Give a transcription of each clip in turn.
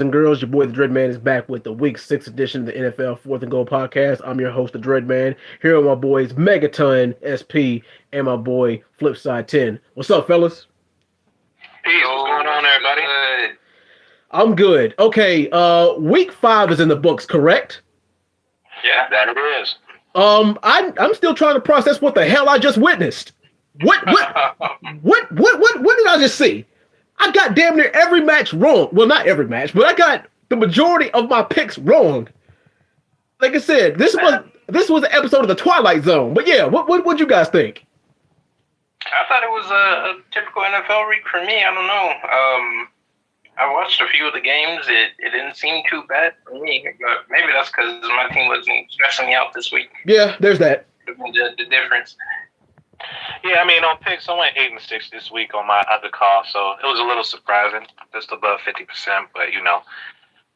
and girls, your boy the Dread Man is back with the Week 6 edition of the NFL Fourth and Goal podcast. I'm your host, the Dread Man. Here are my boys Megaton SP and my boy Flipside 10. What's up, fellas? Peace. What's going on, everybody? I'm good. Okay, Week 5 is in the books, correct? Yeah, that it is. I'm still trying to process what the hell I just witnessed. What did I just see? I got damn near every match wrong. Well, not every match, but I got the majority of my picks wrong. Like I said, this was an episode of the Twilight Zone. But yeah, what you guys think? I thought it was a typical NFL week for me. I don't know. I watched a few of the games. It didn't seem too bad for me, but maybe that's because my team wasn't stressing me out this week. Yeah, there's that. The difference. Yeah, I mean, on picks, I went 8-6 this week on my other call, so it was a little surprising, just above 50%. But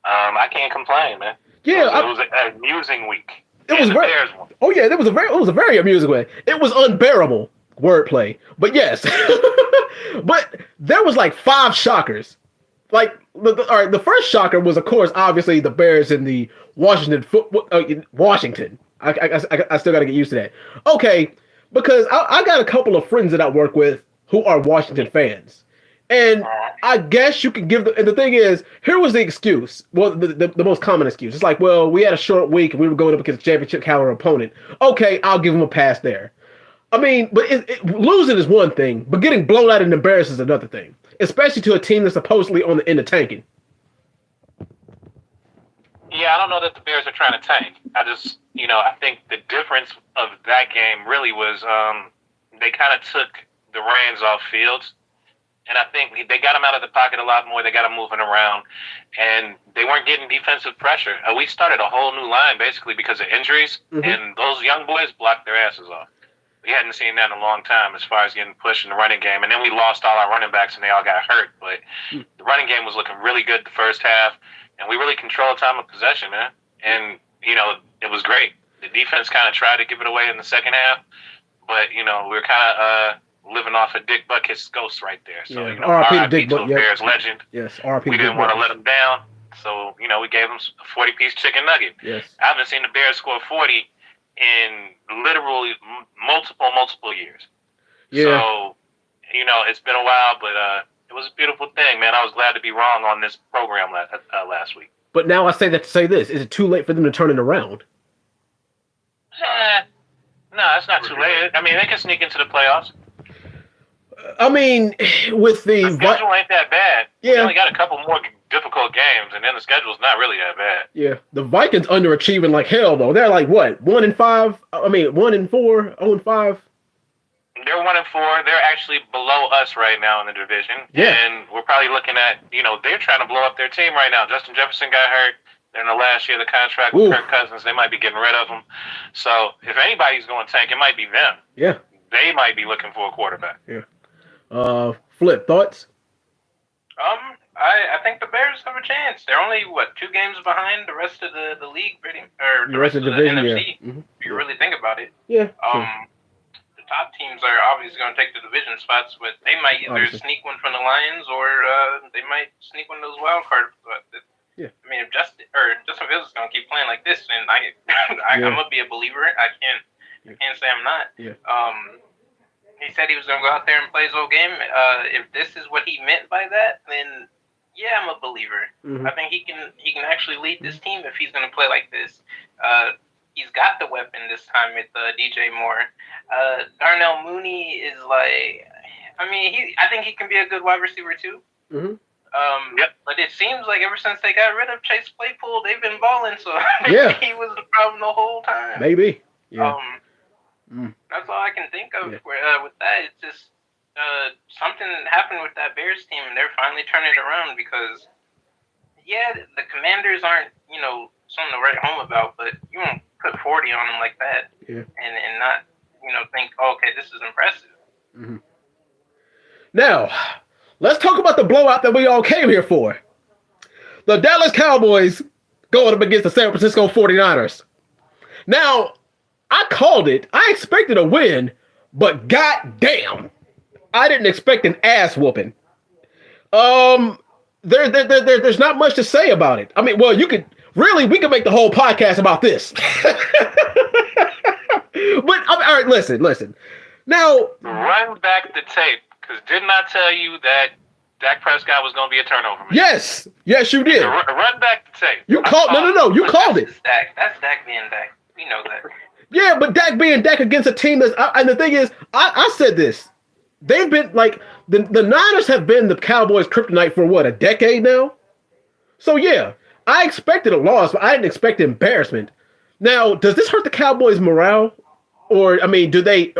I can't complain, man. Yeah, it was an amusing week. It was very. Oh yeah, it was a very amusing way. It was unbearable wordplay, but yes. But there was like 5 shockers. Like the first shocker was, of course, obviously the Bears in the Washington. I still got to get used to that. Okay. Because I got a couple of friends that I work with who are Washington fans. And I guess you could give and the thing is, here was the excuse. Well, the most common excuse. It's like, well, we had a short week and we were going up against a championship caliber opponent. Okay, I'll give them a pass there. I mean, but losing is one thing, but getting blown out and embarrassed is another thing. Especially to a team that's supposedly on the end of tanking. Yeah, I don't know that the Bears are trying to tank. I think the difference of that game really was they kind of took the reins off Fields. And I think they got him out of the pocket a lot more. They got him moving around. And they weren't getting defensive pressure. We started a whole new line basically because of injuries. Mm-hmm. And those young boys blocked their asses off. We hadn't seen that in a long time as far as getting pushed in the running game. And then we lost all our running backs and they all got hurt. But the running game was looking really good the first half. And we really controlled time of possession, man. And, it was great. The defense kind of tried to give it away in the second half. But, we were kind of living off of Dick Bucket's ghost right there. So, R.I.P. Dick Bucket, Bears legend. Yes, R.I.P. We didn't want to let him down. So, we gave him a 40-piece chicken nugget. Yes. I haven't seen the Bears score 40 in literally multiple years. Yeah. So, it's been a while, but it was a beautiful thing, man. I was glad to be wrong on this program last week. But now I say that to say this. Is it too late for them to turn it around? No, it's not too late. I mean, they can sneak into the playoffs. I mean, with the schedule ain't that bad. Yeah. We only got a couple more difficult games, and then the schedule's not really that bad. Yeah. The Vikings underachieving like hell, though. They're like, what, 1-5? I mean, 1-4, 0-5? They're 1-4. They're actually below us right now in the division. Yeah. And we're probably looking at, they're trying to blow up their team right now. Justin Jefferson got hurt. They're in the last year of the contract with Kirk Cousins. They might be getting rid of him. So if anybody's going to tank, it might be them. Yeah. They might be looking for a quarterback. Yeah. Flip, thoughts? I think the Bears have a chance. They're only 2 games behind the rest of the league, or the rest of the division, NFC. Yeah. Mm-hmm. If you really think about it. Yeah. The top teams are obviously going to take the division spots, but they might either sneak one from the Lions or they might sneak one of those wild card spots. Yeah. I mean, if Justin Fields is going to keep playing like this, then I'm going to be a believer. I can't say I'm not. Yeah. He said he was going to go out there and play his whole game. If this is what he meant by that, then yeah, I'm a believer. Mm-hmm. I think he can actually lead this team if he's going to play like this. He's got the weapon this time with DJ Moore. Darnell Mooney is like, I think he can be a good wide receiver too. Mm-hmm. But it seems like ever since they got rid of Chase Claypool, they've been balling. So yeah. He was the problem the whole time. Maybe. Yeah. That's all I can think of with that. It's just something happened with that Bears team, and they're finally turning it around because, the Commanders aren't, something to write home about, but you won't put 40 on them like that and not, think, okay, this is impressive. Mm-hmm. Now, let's talk about the blowout that we all came here for. The Dallas Cowboys going up against the San Francisco 49ers. Now, I called it. I expected a win, but goddamn, I didn't expect an ass whooping. there's not much to say about it. I mean, well, we could make the whole podcast about this. But all right, listen. Now, run back the tape, because didn't I tell you that Dak Prescott was going to be a turnover man? Yes, you did. Run back the tape. You called no. You called it. That's Dak being Dak. We know that. Yeah, but Dak being Dak against a team and the thing is, I said this. They've been like the Niners have been the Cowboys' kryptonite for what, a decade now? So yeah, I expected a loss, but I didn't expect embarrassment. Now, does this hurt the Cowboys' morale? Or I mean, are they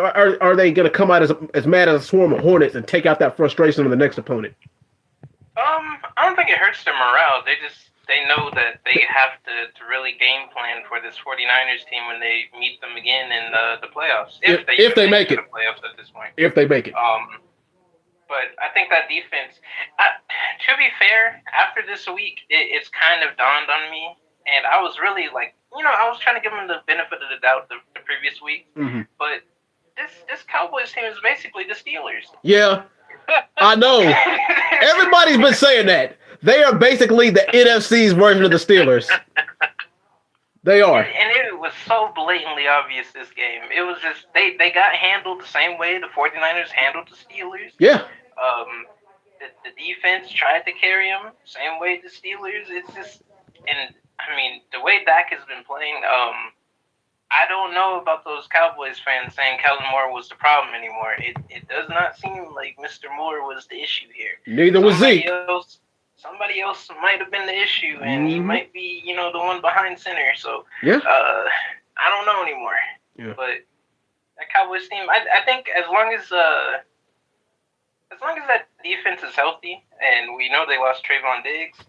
going to come out as mad as a swarm of hornets and take out that frustration on the next opponent? I don't think it hurts their morale. They know that they have to really game plan for this 49ers team when they meet them again in the playoffs. If they make it. The playoffs at this point. If they make it. But I think that defense, to be fair, after this week, it's kind of dawned on me. And I was really like, I was trying to give them the benefit of the doubt the previous week. Mm-hmm. But this Cowboys team is basically the Steelers. Yeah, I know. Everybody's been saying that. They are basically the NFC's version of the Steelers. They are. And it was so blatantly obvious this game. It was just, they got handled the same way the 49ers handled the Steelers. Yeah. The defense tried to carry them same way the Steelers. It's just, and I mean, the way Dak has been playing, I don't know about those Cowboys fans saying Kellen Moore was the problem anymore. It does not seem like Mr. Moore was the issue here. Neither was Zeke. Somebody else might have been the issue, and he might be, the one behind center. So, yeah. I don't know anymore. Yeah. But that Cowboys team, I think as long as that defense is healthy, and we know they lost Trayvon Diggs,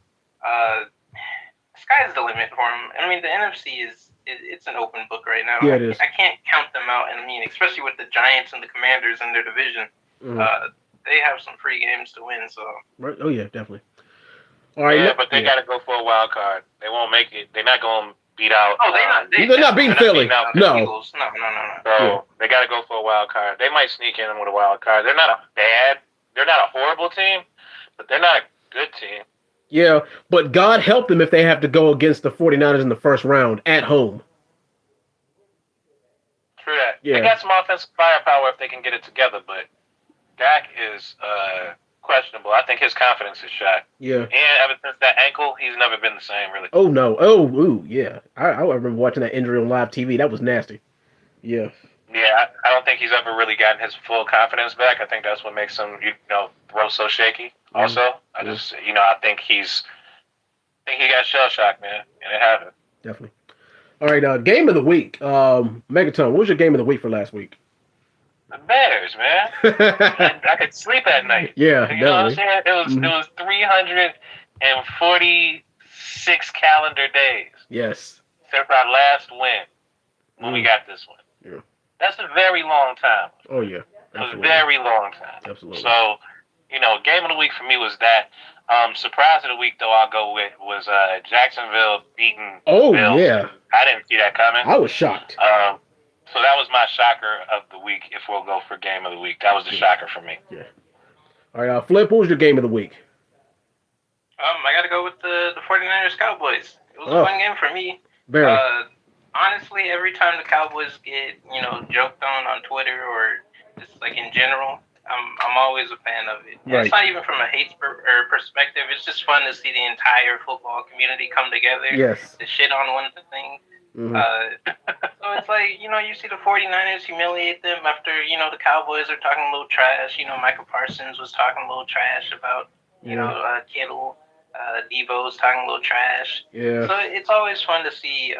sky's the limit for them. I mean, the NFC it's an open book right now. Yeah, it is. I can't count them out, and I mean, especially with the Giants and the Commanders in their division, they have some free games to win. So. Right. Oh yeah, definitely. All right. Yeah, but they got to go for a wild card. They won't make it. They're not going to beat out. Oh, they're not beating Philly. No. No. So they got to go for a wild card. They might sneak in with a wild card. They're not a horrible team, but they're not a good team. Yeah, but God help them if they have to go against the 49ers in the first round at home. True that. Yeah. They got some offensive firepower if they can get it together, but Dak is questionable. I think his confidence is shot. Yeah. And ever since that ankle, he's never been the same, really. Oh, no. Oh, ooh, yeah. I remember watching that injury on live TV. That was nasty. Yeah. Yeah, I don't think he's ever really gotten his full confidence back. I think that's what makes him, throw so shaky. Also, I think he got shell shocked, man, and it happened. Definitely. All right, game of the week. Megaton, what was your game of the week for last week? The Bears, man. I could sleep at night. Yeah, you know what I'm saying? It was 346 calendar days. Yes. Since our last win when we got this one. Yeah. That's a very long time. Oh yeah. It was a very long time. Absolutely. So, game of the week for me was that. Surprise of the week, though, I'll go with was Jacksonville beating Bills. Yeah. I didn't see that coming. I was shocked. So that was my shocker of the week, if we'll go for game of the week. That was the shocker for me. Yeah. All right, Flip, what was your game of the week? I got to go with the 49ers Cowboys. It was a fun game for me. Very. Honestly, every time the Cowboys get, joked on Twitter or just like in general, I'm always a fan of it. Right. It's not even from a hate perspective. It's just fun to see the entire football community come together to shit on one thing. Mm-hmm. So it's like, you see the 49ers humiliate them after, the Cowboys are talking a little trash. Michael Parsons was talking a little trash about, Kittle. Debo's talking a little trash. Yeah. So it's always fun to see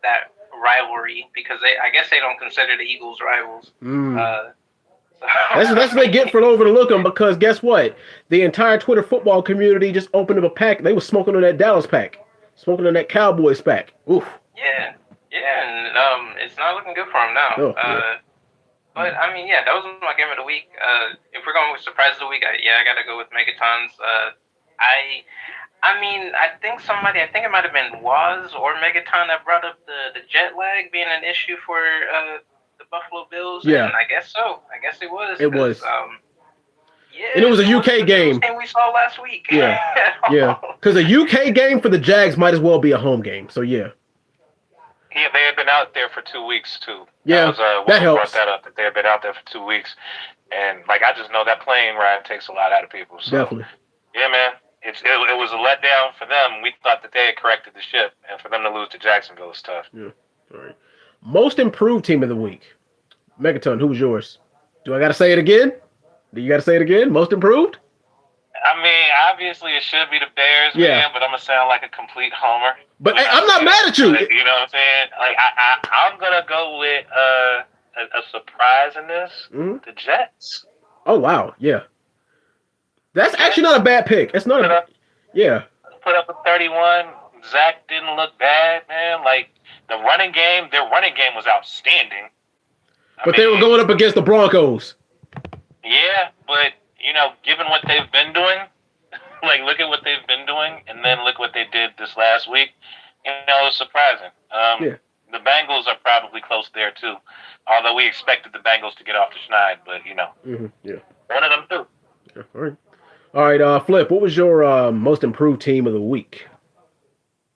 that rivalry because I guess they don't consider the Eagles rivals. That's what they get for overlooking them because guess what? The entire Twitter football community just opened up a pack. They were smoking on that Dallas pack, smoking on that Cowboys pack. Oof. Yeah, and it's not looking good for them now. Oh, But I mean, that was my game of the week. If we're going with surprise of the week, I got to go with Megatons. I think it might have been Waz or Megaton that brought up the jet lag being an issue for the Buffalo Bills. Yeah. And I guess so. I guess it was. It was. Yeah, And it was a UK game. And we saw last week. Yeah, yeah. Because a UK game for the Jags might as well be a home game. So yeah. Yeah, they had been out there for 2 weeks too. Yeah, that helps. Brought that up, that they had been out there for 2 weeks, and like I just know that plane ride takes a lot out of people. So, definitely. Yeah, man. It was a letdown for them. We thought that they had corrected the ship, and for them to lose to Jacksonville is tough. Yeah. All right. Most improved team of the week. Megaton, who was yours? Do I got to say it again? Do you got to say it again? Most improved? I mean, obviously it should be the Bears, man, but I'm going to sound like a complete homer. But hey, I'm not mad at you. You know what I'm saying? Like, I'm going to go with a surprise in this, the Jets. Oh, wow. Yeah. That's actually not a bad pick. It's not Put up a 31. Zach didn't look bad, man. Like, their running game was outstanding. But they were going up against the Broncos. Yeah, but, you know, given what they've been doing, like, look at what they've been doing, and then look what they did this last week. You know, it's surprising. The Bengals are probably close there, too. Although we expected the Bengals to get off the schneid, but, you know. One of them, too. Yeah, all right, Flip, what was your most improved team of the week?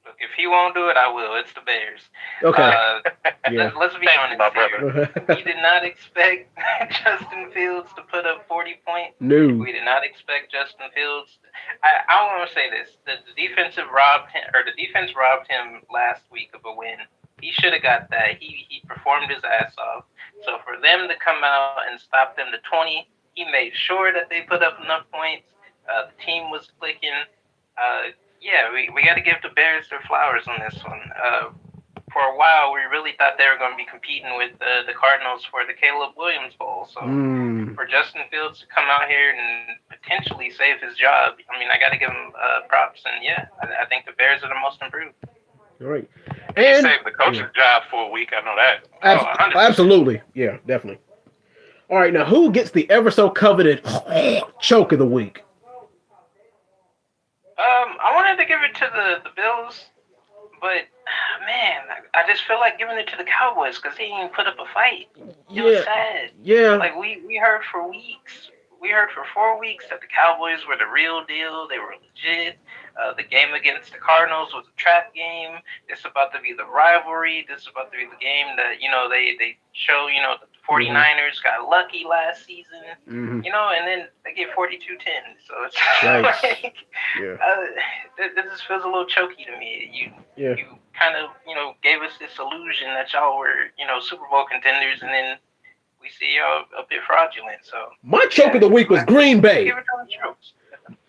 Look, if he won't do it, I will. It's the Bears. Okay. Let's be honest, my brother. We did not expect Justin Fields to put up 40 points. No. We did not expect Justin Fields. I want to say this: the defense robbed him last week of a win. He should have got that. He performed his ass off. So for them to come out and stop them to 20, he made sure that they put up enough points. The team was clicking. We got to give the Bears their flowers on this one. For a while, we really thought they were going to be competing with the Cardinals for the Caleb Williams Bowl. So for Justin Fields to come out here and potentially save his job, I mean, I got to give him props. And I think the Bears are the most improved. All right. And he saved the coaching job for a week. I know that. Absolutely. Yeah, definitely. All right. Now, who gets the ever so coveted choke of the week? I wanted to give it to the Bills, but man, I just feel like giving it to the Cowboys because they didn't even put up a fight. It was sad. Yeah. Like we heard for weeks. We heard for 4 weeks that the Cowboys were the real deal. They were legit. The game against the Cardinals was a trap game. It's about to be the rivalry. This is about to be the game that, you know, they show, you know, the 49ers got lucky last season, you know, and then they get 42-10. So it's like, this just feels a little choky to me. You kind of, you know, gave us this illusion that y'all were, you know, Super Bowl contenders, and then we see y'all a bit fraudulent. So my choke of the week was Green Bay. Give it to the chokes.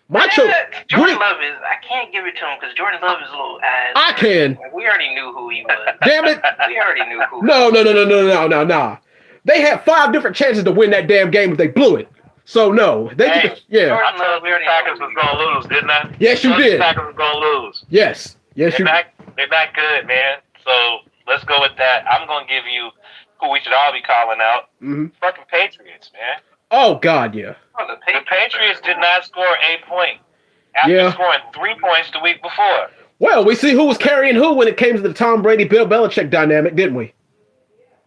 My choke. Jordan Love is. I can't give it to him because Jordan Love is a little ass. I can. We already knew who he was. Damn it. We already knew who. No. They had 5 different chances to win that damn game, but they blew it. So no, Jordan Love, I told the Packers was gonna lose, didn't I? Yes, you did. The Packers was gonna lose. Yes, they're not good, man. So let's go with that. I'm gonna give you who we should all be calling out. Fucking Patriots, man. Oh God, yeah. Oh, the Patriots did not score a point after scoring 3 points the week before. Well, we see who was carrying who when it came to the Tom Brady Bill Belichick dynamic, didn't we?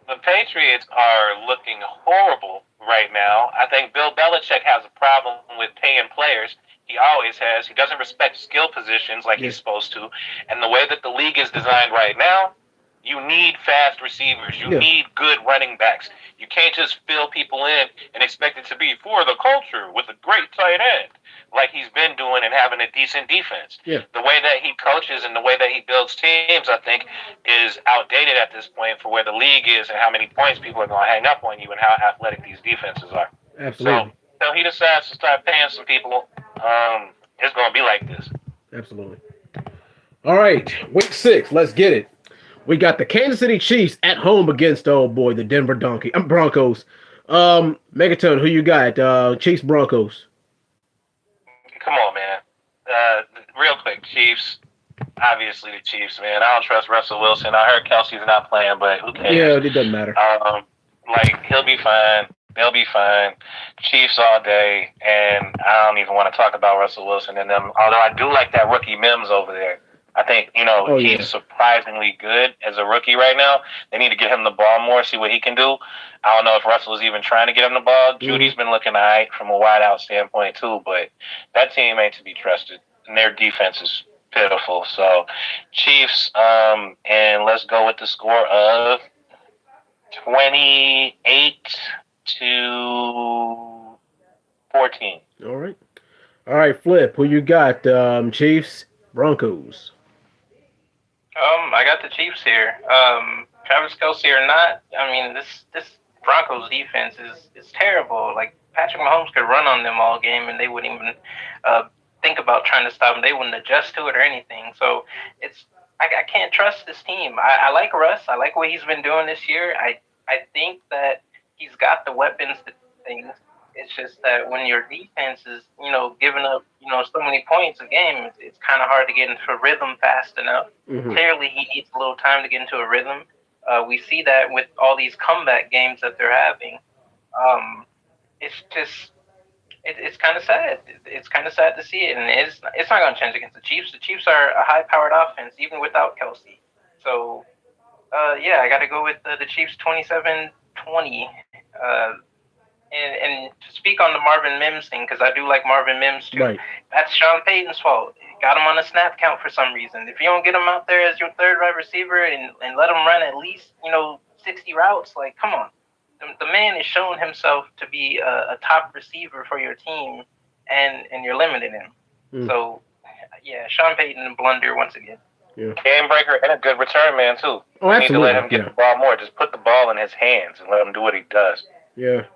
The Patriots are looking horrible right now. I think Bill Belichick has a problem with paying players. He always has. He doesn't respect skill positions like he's supposed to. And the way that the league is designed right now, you need fast receivers. You need good running backs. You can't just fill people in and expect it to be for the culture with a great tight end like he's been doing and having a decent defense. Yeah. The way that he coaches and the way that he builds teams, I think, is outdated at this point for where the league is and how many points people are going to hang up on you and how athletic these defenses are. Absolutely. So he decides to start paying some people. It's going to be like this. Absolutely. All right, week 6. Let's get it. We got the Kansas City Chiefs at home against, the Denver Broncos. Megaton, who you got? Chiefs, Broncos. Come on, man. Real quick, Chiefs. Obviously the Chiefs, man. I don't trust Russell Wilson. I heard Kelsey's not playing, but who cares? Yeah, it doesn't matter. He'll be fine. They'll be fine. Chiefs all day, and I don't even want to talk about Russell Wilson and them. Although I do like that rookie Mims over there. I think, he's surprisingly good as a rookie right now. They need to get him the ball more, see what he can do. I don't know if Russell's even trying to get him the ball. Judy's been looking all right from a wideout standpoint, too, but that team ain't to be trusted, and their defense is pitiful. So, Chiefs, and let's go with the score of 28-14. All right, Flip, who you got? Chiefs, Broncos. I got the Chiefs here. Travis Kelce or not, I mean, this Broncos defense is terrible. Like, Patrick Mahomes could run on them all game, and they wouldn't even think about trying to stop him. They wouldn't adjust to it or anything. So I can't trust this team. I like Russ. I like what he's been doing this year. I think that he's got the weapons to do things. It's just that when your defense is, giving up, so many points a game, it's kind of hard to get into a rhythm fast enough. Mm-hmm. Clearly, he needs a little time to get into a rhythm. We see that with all these comeback games that they're having. It's just, it's kind of sad. It's kind of sad to see it, and it's not going to change against the Chiefs. The Chiefs are a high-powered offense, even without Kelce. So, I got to go with the Chiefs 27-20. And to speak on the Marvin Mims thing, because I do like Marvin Mims too. Right. That's Sean Payton's fault. Got him on a snap count for some reason. If you don't get him out there as your third wide receiver and let him run at least 60 routes, like, come on. The man is showing himself to be a top receiver for your team, and you're limiting him. So, Sean Payton blunder once again. Yeah. Game breaker and a good return man too. Oh, absolutely. You need to let him get the ball more. Just put the ball in his hands and let him do what he does. Yeah.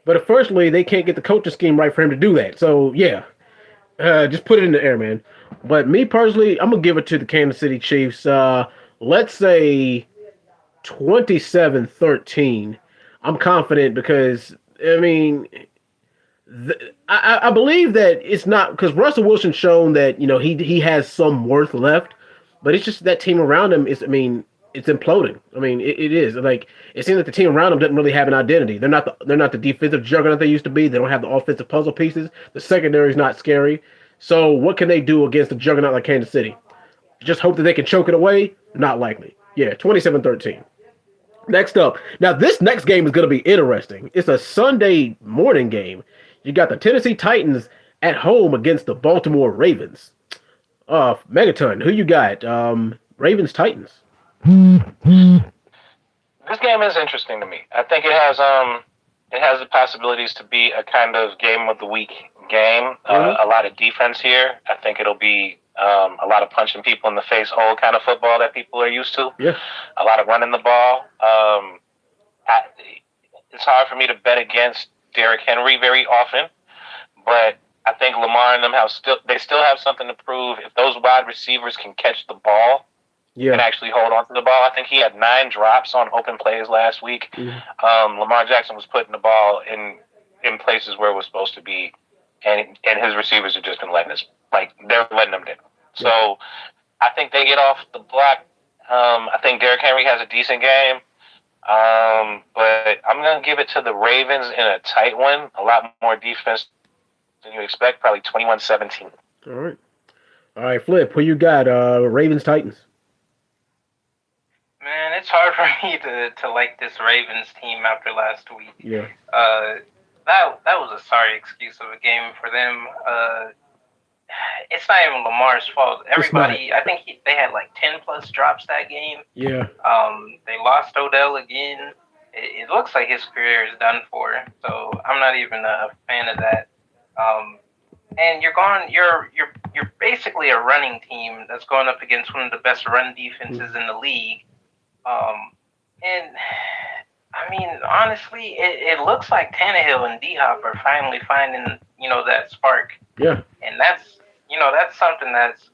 But unfortunately, they can't get the coaching scheme right for him to do that. So, just put it in the air, man. But me personally, I'm going to give it to the Kansas City Chiefs. Let's say 27-13. I'm confident because, I mean, I believe that it's not because Russell Wilson's shown that, he has some worth left. But it's just that team around him is, it's imploding. It is. Like, it seems like the team around them doesn't really have an identity. They're not the defensive juggernaut they used to be. They don't have the offensive puzzle pieces. The secondary is not scary. So what can they do against a juggernaut like Kansas City? Just hope that they can choke it away? Not likely. 27-13. Next up. Now, this next game is going to be interesting. It's a Sunday morning game. You got the Tennessee Titans at home against the Baltimore Ravens. Megaton, who you got? Ravens, Titans. This game is interesting to me. I think it has the possibilities to be a kind of game of the week game. A lot of defense here. I think it'll be a lot of punching people in the face, old kind of football that people are used to. Yeah. A lot of running the ball. It's hard for me to bet against Derrick Henry very often, but I think Lamar and them still have something to prove. If those wide receivers can catch the ball and actually hold on to the ball. I think he had 9 drops on open plays last week. Lamar Jackson was putting the ball in places where it was supposed to be, and his receivers have just been they're letting them down. So I think they get off the block. I think Derrick Henry has a decent game, but I'm going to give it to the Ravens in a tight one. A lot more defense than you expect, probably 21-17. All right, Flip, who you got? Ravens, Titans. Man, it's hard for me to like this Ravens team after last week. Yeah. That was a sorry excuse of a game for them. It's not even Lamar's fault. Everybody, I think they had 10+ drops that game. Yeah. They lost Odell again. It looks like his career is done for. So I'm not even a fan of that. And you're basically a running team that's going up against one of the best run defenses in the league. Honestly, it looks like Tannehill and D-Hop are finally finding, that spark. Yeah. And that's something that's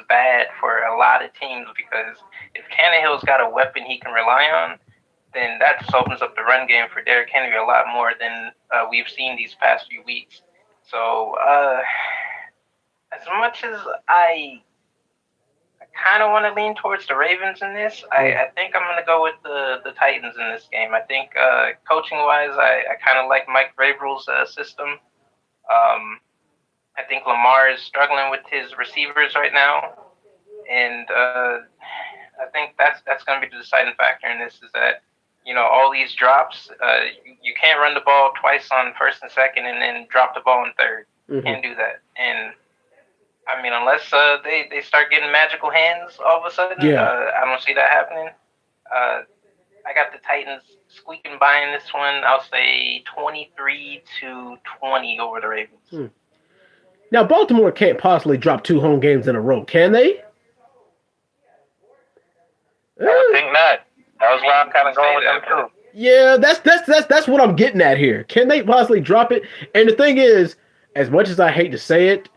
bad for a lot of teams, because if Tannehill's got a weapon he can rely on, then that just opens up the run game for Derrick Henry a lot more than we've seen these past few weeks. So, as much as I kind of want to lean towards the Ravens in this, I think I'm going to go with the Titans in this game. I think coaching-wise, I kind of like Mike Vrabel's system. I think Lamar is struggling with his receivers right now, And I think that's going to be the deciding factor in this is that, all these drops, you can't run the ball twice on first and second and then drop the ball in third. Mm-hmm. Can't do that. And I mean, unless they start getting magical hands all of a sudden, I don't see that happening. I got the Titans squeaking by in this one. I'll say 23-20 over the Ravens. Now, Baltimore can't possibly drop 2 home games in a row, can they? I would think not. That was where I'm kind of going with them too. Yeah, that's what I'm getting at here. Can they possibly drop it? And the thing is, as much as I hate to say it,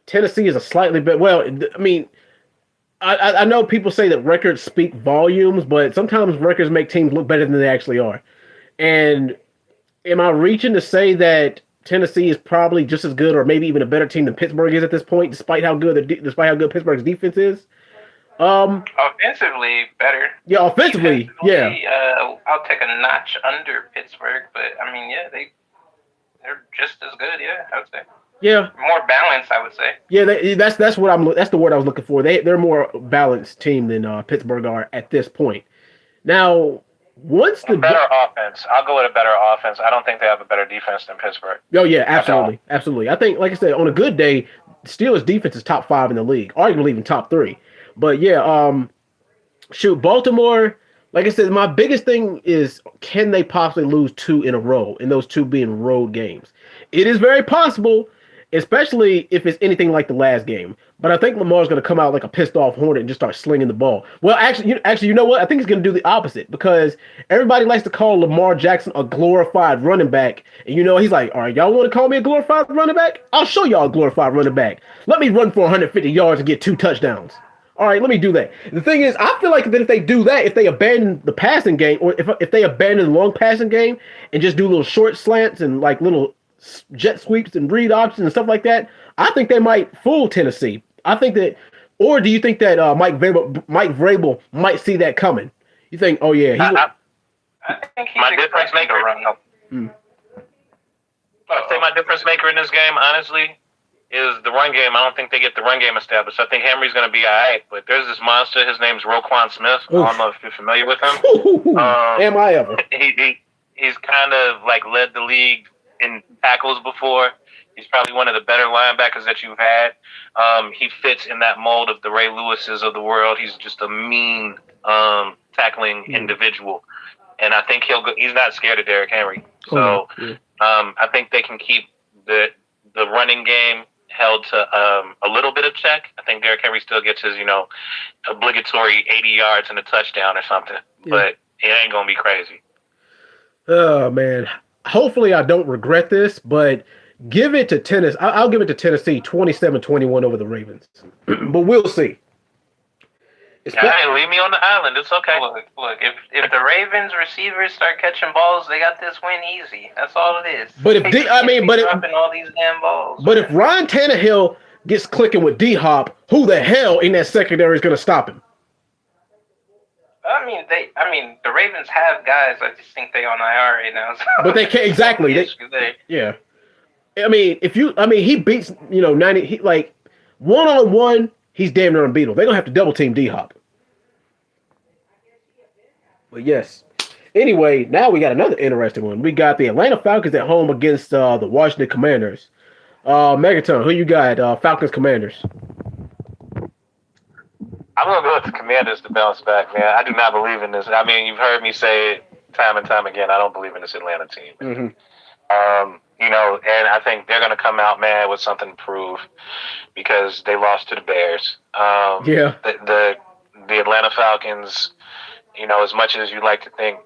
Tennessee is a slightly better. Well, I mean, I know people say that records speak volumes, but sometimes records make teams look better than they actually are. And am I reaching to say that Tennessee is probably just as good, or maybe even a better team than Pittsburgh is at this point, despite how good Pittsburgh's defense is? Offensively, better. Yeah, offensively, yeah. I'll take a notch under Pittsburgh, but I mean, yeah, they're just as good. Yeah, I would say. Yeah, more balanced, I would say. Yeah, that's the word I was looking for. They're a more balanced team than Pittsburgh are at this point. Now, once the better offense, I'll go with a better offense. I don't think they have a better defense than Pittsburgh. Oh yeah, absolutely. I think, like I said, on a good day, Steelers defense is top 5 in the league, arguably even top 3. But yeah, Baltimore. Like I said, my biggest thing is, can they possibly lose 2 in a row, and those 2 being road games? It is very possible, especially if it's anything like the last game. But I think Lamar's going to come out like a pissed off Hornet and just start slinging the ball. Well, actually, you know what? I think he's going to do the opposite, because everybody likes to call Lamar Jackson a glorified running back. And he's like, all right, y'all want to call me a glorified running back? I'll show y'all a glorified running back. Let me run for 150 yards and get 2 touchdowns. All right, let me do that. The thing is, I feel like that if they do that, if they abandon the passing game, or if they abandon the long passing game and just do little short slants and like little jet sweeps and read options and stuff like that, I think they might fool Tennessee. I think that, or do you think that Mike Vrabel might see that coming? You think, oh yeah, I think he's my difference maker. I'd say my difference maker in this game, honestly, is the run game. I don't think they get the run game established. I think Henry's going to be all right, but there's this monster. His name's Roquan Smith. Oof. I don't know if you're familiar with him. Am I ever? He's kind of like led the league in tackles before. He's probably one of the better linebackers that you've had. He fits in that mold of the Ray Lewises of the world. He's just a mean tackling individual, and I think he's not scared of Derrick Henry. So I think they can keep the running game held to a little bit of check. I think Derrick Henry still gets his obligatory 80 yards and a touchdown or something, but it ain't gonna be crazy. Oh man. Hopefully I don't regret this, but give it to Tennessee. I'll give it to Tennessee 27-21 over the Ravens. But we'll see. Hey, leave me on the island. It's okay. Look, if the Ravens receivers start catching balls, they got this win easy. That's all it is. But dropping all these damn balls. But if Ryan Tannehill gets clicking with D-Hop, who the hell in that secondary is going to stop him? I mean, the Ravens have guys. I just think they on IR right now. So. But they can't exactly. Yeah. I mean, he beats 90. He like 1-on-1. He's damn near unbeatable. They're gonna have to double team D-Hop. But yes. Anyway, now we got another interesting one. We got the Atlanta Falcons at home against the Washington Commanders. Megaton, who you got? Falcons Commanders. I'm going to go with the Commanders to bounce back, man. I do not believe in this. I mean, you've heard me say it time and time again. I don't believe in this Atlanta team. Mm-hmm. And I think they're going to come out mad with something to prove because they lost to the Bears. The Atlanta Falcons, as much as you like to think,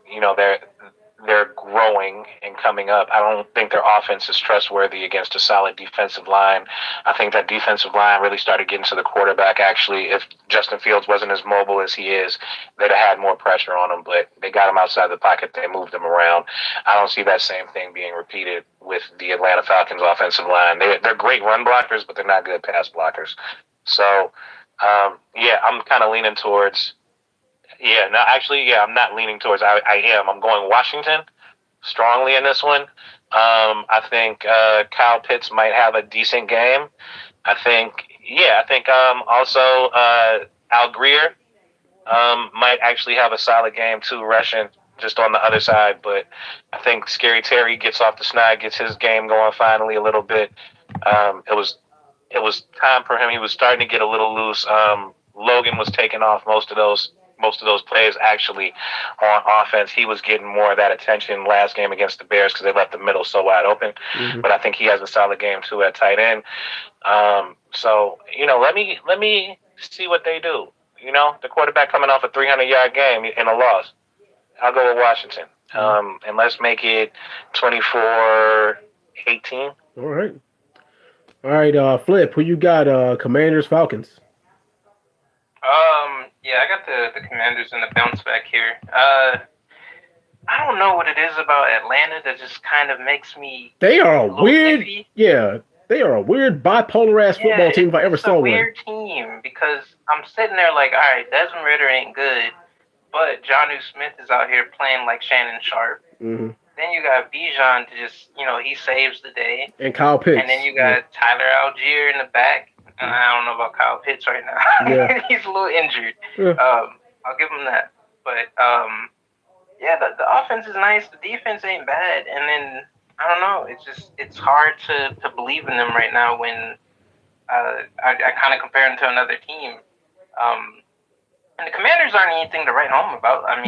they're growing and coming up, I don't think their offense is trustworthy against a solid defensive line. I think that defensive line really started getting to the quarterback. Actually, if Justin Fields wasn't as mobile as he is, they'd have had more pressure on him, but they got him outside the pocket. They moved him around. I don't see that same thing being repeated with the Atlanta Falcons offensive line. They're great run blockers, but they're not good pass blockers. So, I'm kind of leaning towards I'm not leaning towards. I am. I'm going Washington strongly in this one. I think Kyle Pitts might have a decent game. Also Al Greer might actually have a solid game too, rushing just on the other side. But I think Scary Terry gets off the snide, gets his game going finally a little bit. It was time for him. He was starting to get a little loose. Logan was taking off most of those plays actually on offense. He was getting more of that attention last game against the Bears because they left the middle so wide open. Mm-hmm. But I think he has a solid game too at tight end. So let me see what they do. The quarterback coming off a 300-yard game in a loss. I'll go with Washington. And let's make it 24-18. All right, Flip, who you got? Commanders, Falcons. Yeah, I got the Commanders in the bounce back here. I don't know what it is about Atlanta that just kind of makes me. They are a weird. Iffy. Yeah, they are a weird bipolar ass football team if I ever saw one. It's a weird team because I'm sitting there like, all right, Desmond Ridder ain't good, but Jonnu Smith is out here playing like Shannon Sharp. Mm-hmm. Then you got Bijan to just, he saves the day. And Kyle Pitts. And then you got Tyler Algier in the back. I don't know about Kyle Pitts right now. Yeah. He's a little injured. Yeah. I'll give him that. But, the offense is nice. The defense ain't bad. And then, I don't know. It's hard to believe in them right now when I kind of compare them to another team. And the Commanders aren't anything to write home about. I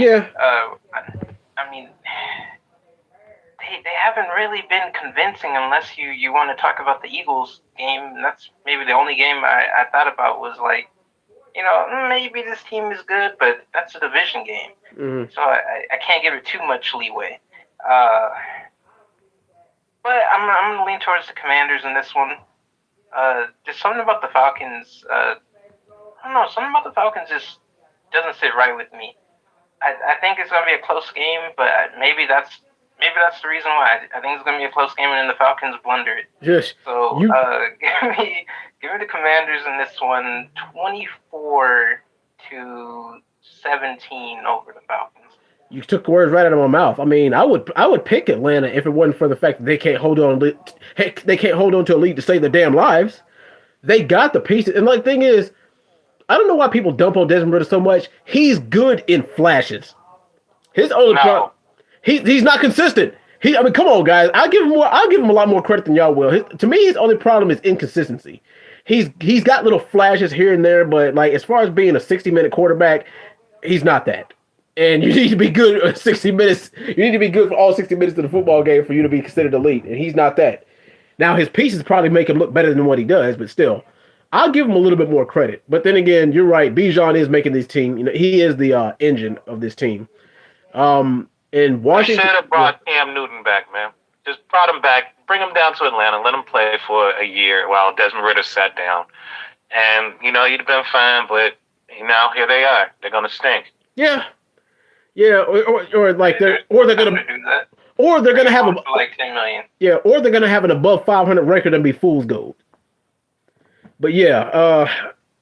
mean, they haven't really been convincing unless you want to talk about the Eagles game. That's maybe the only game I thought about was like, maybe this team is good, but that's a division game. Mm-hmm. So I can't give it too much leeway. But I'm going to lean towards the Commanders in this one. There's something about the Falcons. I don't know. Something about the Falcons just doesn't sit right with me. I think it's going to be a close game, but maybe that's the reason why. I think it's going to be a close game, and then the Falcons blunder it. Yes. So give me the Commanders in this one, 24-17 over the Falcons. You took words right out of my mouth. I mean, I would pick Atlanta if it wasn't for the fact that they can't hold on. They can't hold on to a lead to save their damn lives. They got the pieces, and the thing is, I don't know why people dump on Desmond Ridder so much. He's good in flashes. His only problem. He's not consistent. Come on, guys. I'll give him a lot more credit than y'all will. To me, his only problem is inconsistency. He's got little flashes here and there, but like as far as being a 60-minute quarterback, he's not that. And you need to be good 60 minutes. You need to be good for all 60 minutes of the football game for you to be considered elite, and he's not that. Now his pieces probably make him look better than what he does, but still, I'll give him a little bit more credit. But then again, you're right. Bijan is making this team. He is the engine of this team. In Washington, should have brought Cam Newton back, man. Just brought him back, bring him down to Atlanta, let him play for a year while Desmond Ridder sat down, and he'd have been fine. But now here they are. They're gonna stink. Yeah, or they're gonna have like $10 million. Yeah, or they're gonna have an above 500 record and be fool's gold. But yeah,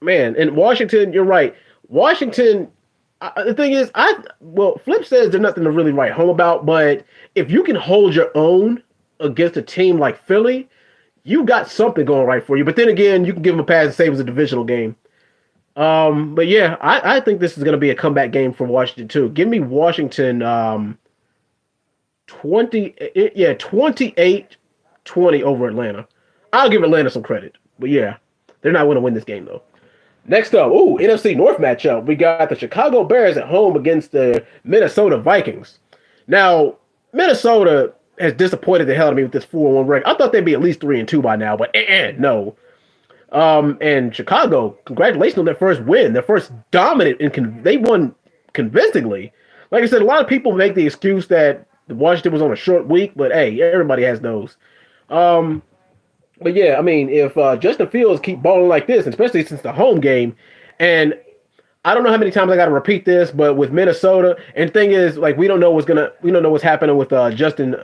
man, in Washington, you're right. Washington. The thing is, Flip says there's nothing to really write home about, but if you can hold your own against a team like Philly, you got something going right for you. But then again, you can give them a pass and say it was a divisional game. But yeah, I think this is going to be a comeback game for Washington too. Give me Washington 28-20 over Atlanta. I'll give Atlanta some credit, but yeah, they're not going to win this game though. Next up, NFC North matchup. We got the Chicago Bears at home against the Minnesota Vikings. Now, Minnesota has disappointed the hell out of me with this 4-1 record. I thought they'd be at least 3-2 by now, but no. And Chicago, congratulations on their first win, their first dominant, and they won convincingly. Like I said, a lot of people make the excuse that Washington was on a short week, but hey, everybody has those. But yeah, I mean, if Justin Fields keep balling like this, especially since the home game, and I don't know how many times I got to repeat this, but with Minnesota, and the thing is, like, we don't know what's happening with Justin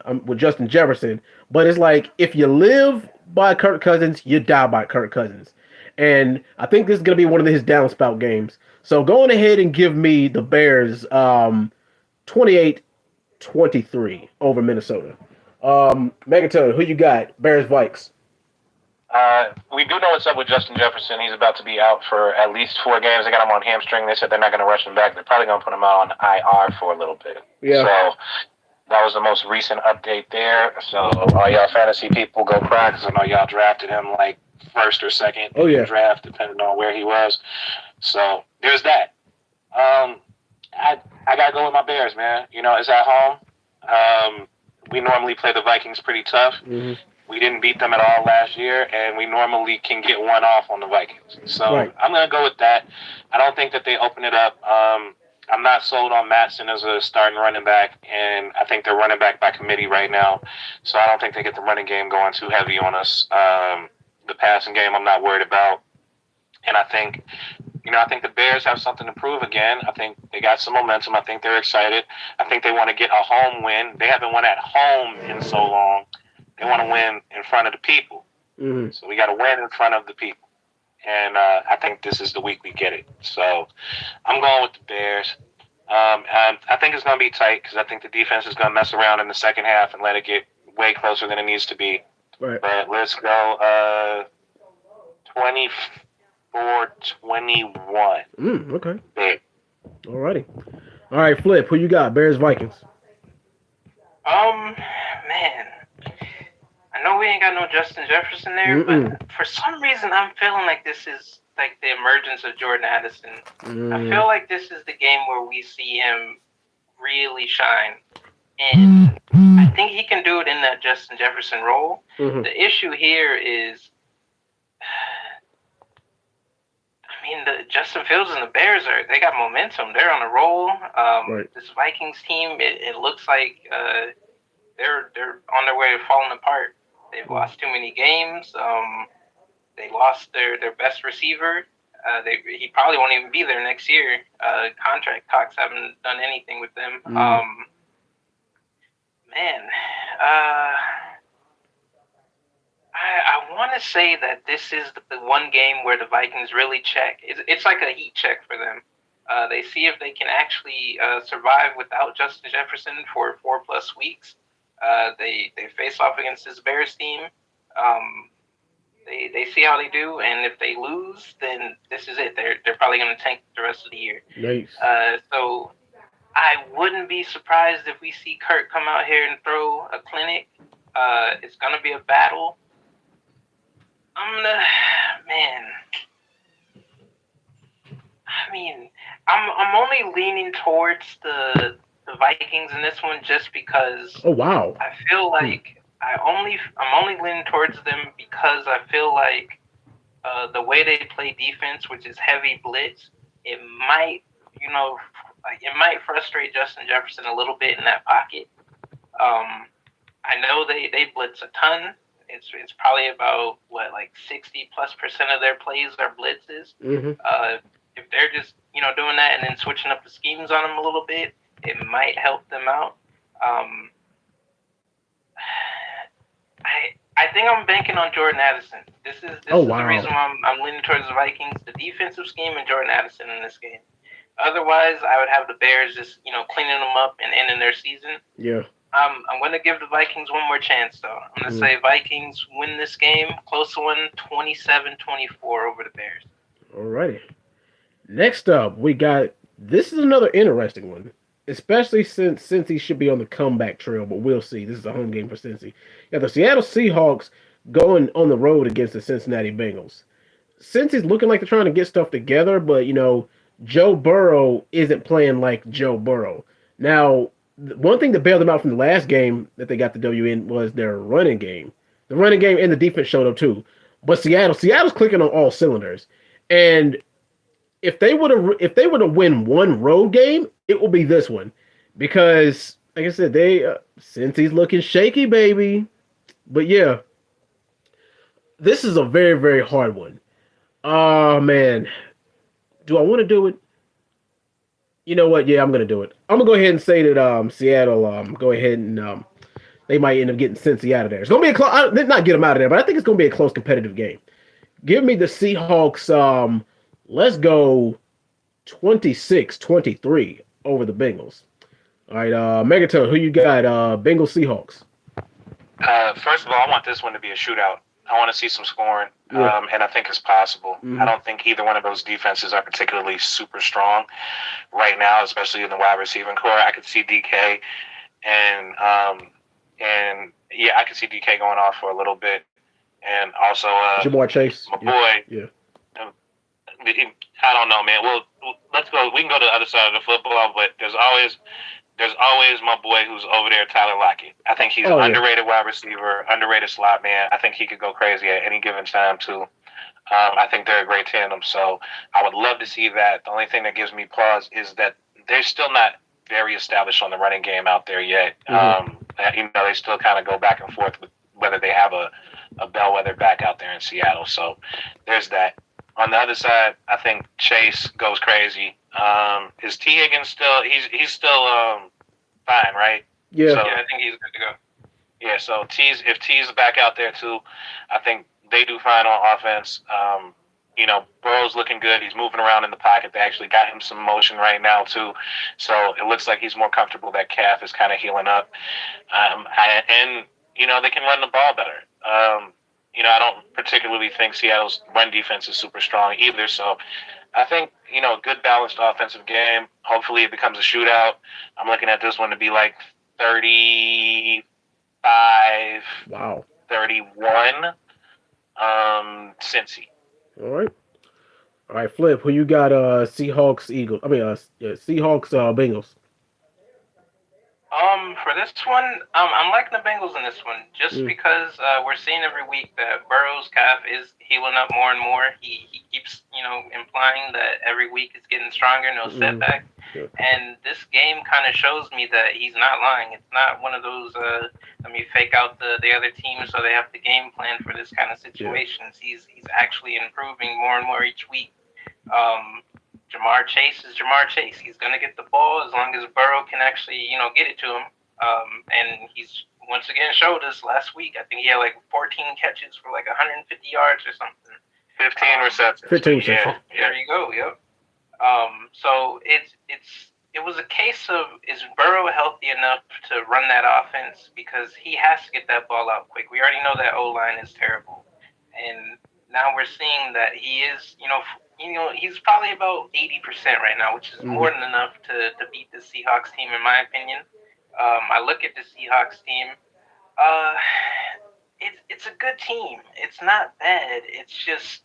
Jefferson, but it's like if you live by Kirk Cousins, you die by Kirk Cousins, and I think this is gonna be one of his downspout games. So going ahead and give me the Bears 28-23 over Minnesota. Megatone, who you got? Bears Vikes. We do know what's up with Justin Jefferson. He's about to be out for at least 4 games. They got him on hamstring. They said they're not going to rush him back. They're probably going to put him out on IR for a little bit. Yeah. So that was the most recent update there. So all y'all fantasy people go cry because I know y'all drafted him like first or second draft, depending on where he was. So there's that. I got to go with my Bears, man. You know, it's at home. We normally play the Vikings pretty tough. Mm-hmm. We didn't beat them at all last year, and we normally can get one off on the Vikings. So I'm going to go with that. I don't think that they open it up. I'm not sold on Matson as a starting running back, and I think they're running back by committee right now. So I don't think they get the running game going too heavy on us. The passing game I'm not worried about. And I think the Bears have something to prove again. I think they got some momentum. I think they're excited. I think they want to get a home win. They haven't won at home in so long. They want to win in front of the people. Mm-hmm. So we got to win in front of the people. And I think this is the week we get it. So I'm going with the Bears. And I think it's going to be tight because I think the defense is going to mess around in the second half and let it get way closer than it needs to be. Right. But let's go 24-21. Okay. Big. Alrighty. All right, Flip, who you got? Bears, Vikings. Man. I know we ain't got no Justin Jefferson there, but for some reason I'm feeling like this is like the emergence of Jordan Addison. I feel like this is the game where we see him really shine. And I think he can do it in that Justin Jefferson role. Mm-hmm. The issue here is, the Justin Fields and the Bears they got momentum. They're on a roll. This Vikings team, it looks like they're on their way to falling apart. They've lost too many games. They lost their best receiver. He probably won't even be there next year. Contract talks haven't done anything with them. I want to say that this is the one game where the Vikings really check. It's like a heat check for them. They see if they can actually survive without Justin Jefferson for 4+ weeks. They face off against this Bears team. They see how they do, and if they lose, then this is it. They're probably going to tank the rest of the year. Nice. So I wouldn't be surprised if we see Kirk come out here and throw a clinic. It's going to be a battle. I'm only leaning towards the Vikings in this one just because. Oh wow! I feel like I'm only leaning towards them because I feel like the way they play defense, which is heavy blitz, it might frustrate Justin Jefferson a little bit in that pocket. I know they blitz a ton. It's probably about 60+% of their plays are blitzes. Mm-hmm. If they're just doing that and then switching up the schemes on them a little bit, it might help them out. I think I'm banking on Jordan Addison. This is the reason why I'm leaning towards the Vikings. The defensive scheme and Jordan Addison in this game. Otherwise, I would have the Bears just cleaning them up and ending their season. Yeah. I'm going to give the Vikings one more chance, though. I'm going to say Vikings win this game. Close one, 27-24 over the Bears. Alrighty. Next up, we got – this is another interesting one, especially since Cincy should be on the comeback trail, but we'll see. This is a home game for Cincy. Yeah, the Seattle Seahawks going on the road against the Cincinnati Bengals. Cincy's looking like they're trying to get stuff together, but, Joe Burrow isn't playing like Joe Burrow. Now – one thing that bailed them out from the last game that they got the W in was their running game. The running game and the defense showed up too. But Seattle's clicking on all cylinders. And if they were to win one road game, it will be this one. Because, like I said, Cincy's looking shaky, baby. But yeah, this is a very, very hard one. Oh, man. Do I want to do it? You know what? Yeah, I'm going to do it. I'm going to go ahead and say that Seattle go ahead and they might end up getting Cincy out of there. It's going to be a close, not get them out of there, but I think it's going to be a close competitive game. Give me the Seahawks. Let's go 26-23 over the Bengals. All right, Megaton, who you got? Bengals, Seahawks. First of all, I want this one to be a shootout. I want to see some scoring, and I think it's possible. I don't think either one of those defenses are particularly super strong right now, especially in the wide receiving core. I could see DK and I could see DK going off for a little bit, and also Ja'Marr Chase, my boy. Yeah. I don't know, man. Well, let's go. We can go to the other side of the football, but there's always my boy who's over there, Tyler Lockett. I think he's an underrated wide receiver, underrated slot man. I think he could go crazy at any given time too. I think they're a great tandem, so I would love to see that. The only thing that gives me pause is that they're still not very established on the running game out there yet. They still kind of go back and forth with whether they have a bellwether back out there in Seattle. So there's that. On the other side, I think Chase goes crazy. Is T. Higgins still? He's still fine, right? Yeah. So, I think he's good to go. Yeah. So if T's back out there too, I think they do fine on offense. Burrow's looking good. He's moving around in the pocket. They actually got him some motion right now too, so it looks like he's more comfortable. That calf is kind of healing up, they can run the ball better. I don't particularly think Seattle's run defense is super strong either. So I think, good balanced offensive game. Hopefully it becomes a shootout. I'm looking at this one to be like 35, 31, Cincy. All right, Flip, who you got? Seahawks, Eagles. Seahawks, Bengals. For this one, I'm liking the Bengals in this one, just because we're seeing every week that Burrow's calf is healing up more and more. He keeps, implying that every week it's getting stronger, no setback. And this game kind of shows me that he's not lying. It's not one of those, let me fake out the other team so they have to game plan for this kind of situations. He's actually improving more and more each week. Ja'Marr Chase is Ja'Marr Chase. He's going to get the ball as long as Burrow can actually, get it to him. And he's once again showed us last week. I think he had like 14 catches for like 150 yards or something. 15 receptions. 15 receptions. There you go. Yep. So it was a case of, is Burrow healthy enough to run that offense? Because he has to get that ball out quick. We already know that O-line is terrible. And now we're seeing that he is, he's probably about 80% right now, which is more than enough to beat the Seahawks team, in my opinion. I look at the Seahawks team. It's a good team. It's not bad. It's just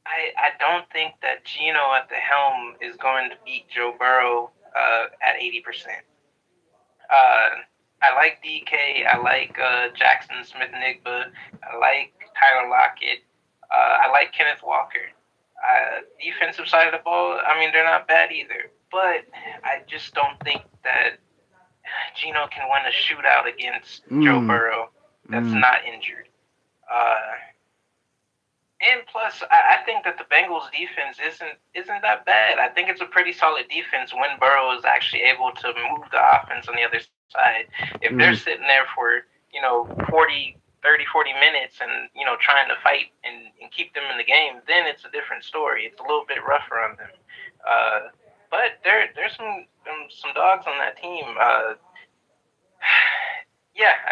I don't think that Geno at the helm is going to beat Joe Burrow at 80%. I like DK. I like Jackson Smith-Njigba. I like Tyler Lockett. I like Kenneth Walker. Defensive side of the ball, they're not bad either. But I just don't think that Geno can win a shootout against Joe Burrow that's not injured. And plus, I think that the Bengals defense isn't that bad. I think it's a pretty solid defense when Burrow is actually able to move the offense on the other side. If they're sitting there for 40 minutes and trying to fight and keep them in the game, then it's a different story. It's a little bit rougher on them. But there's some dogs on that team. I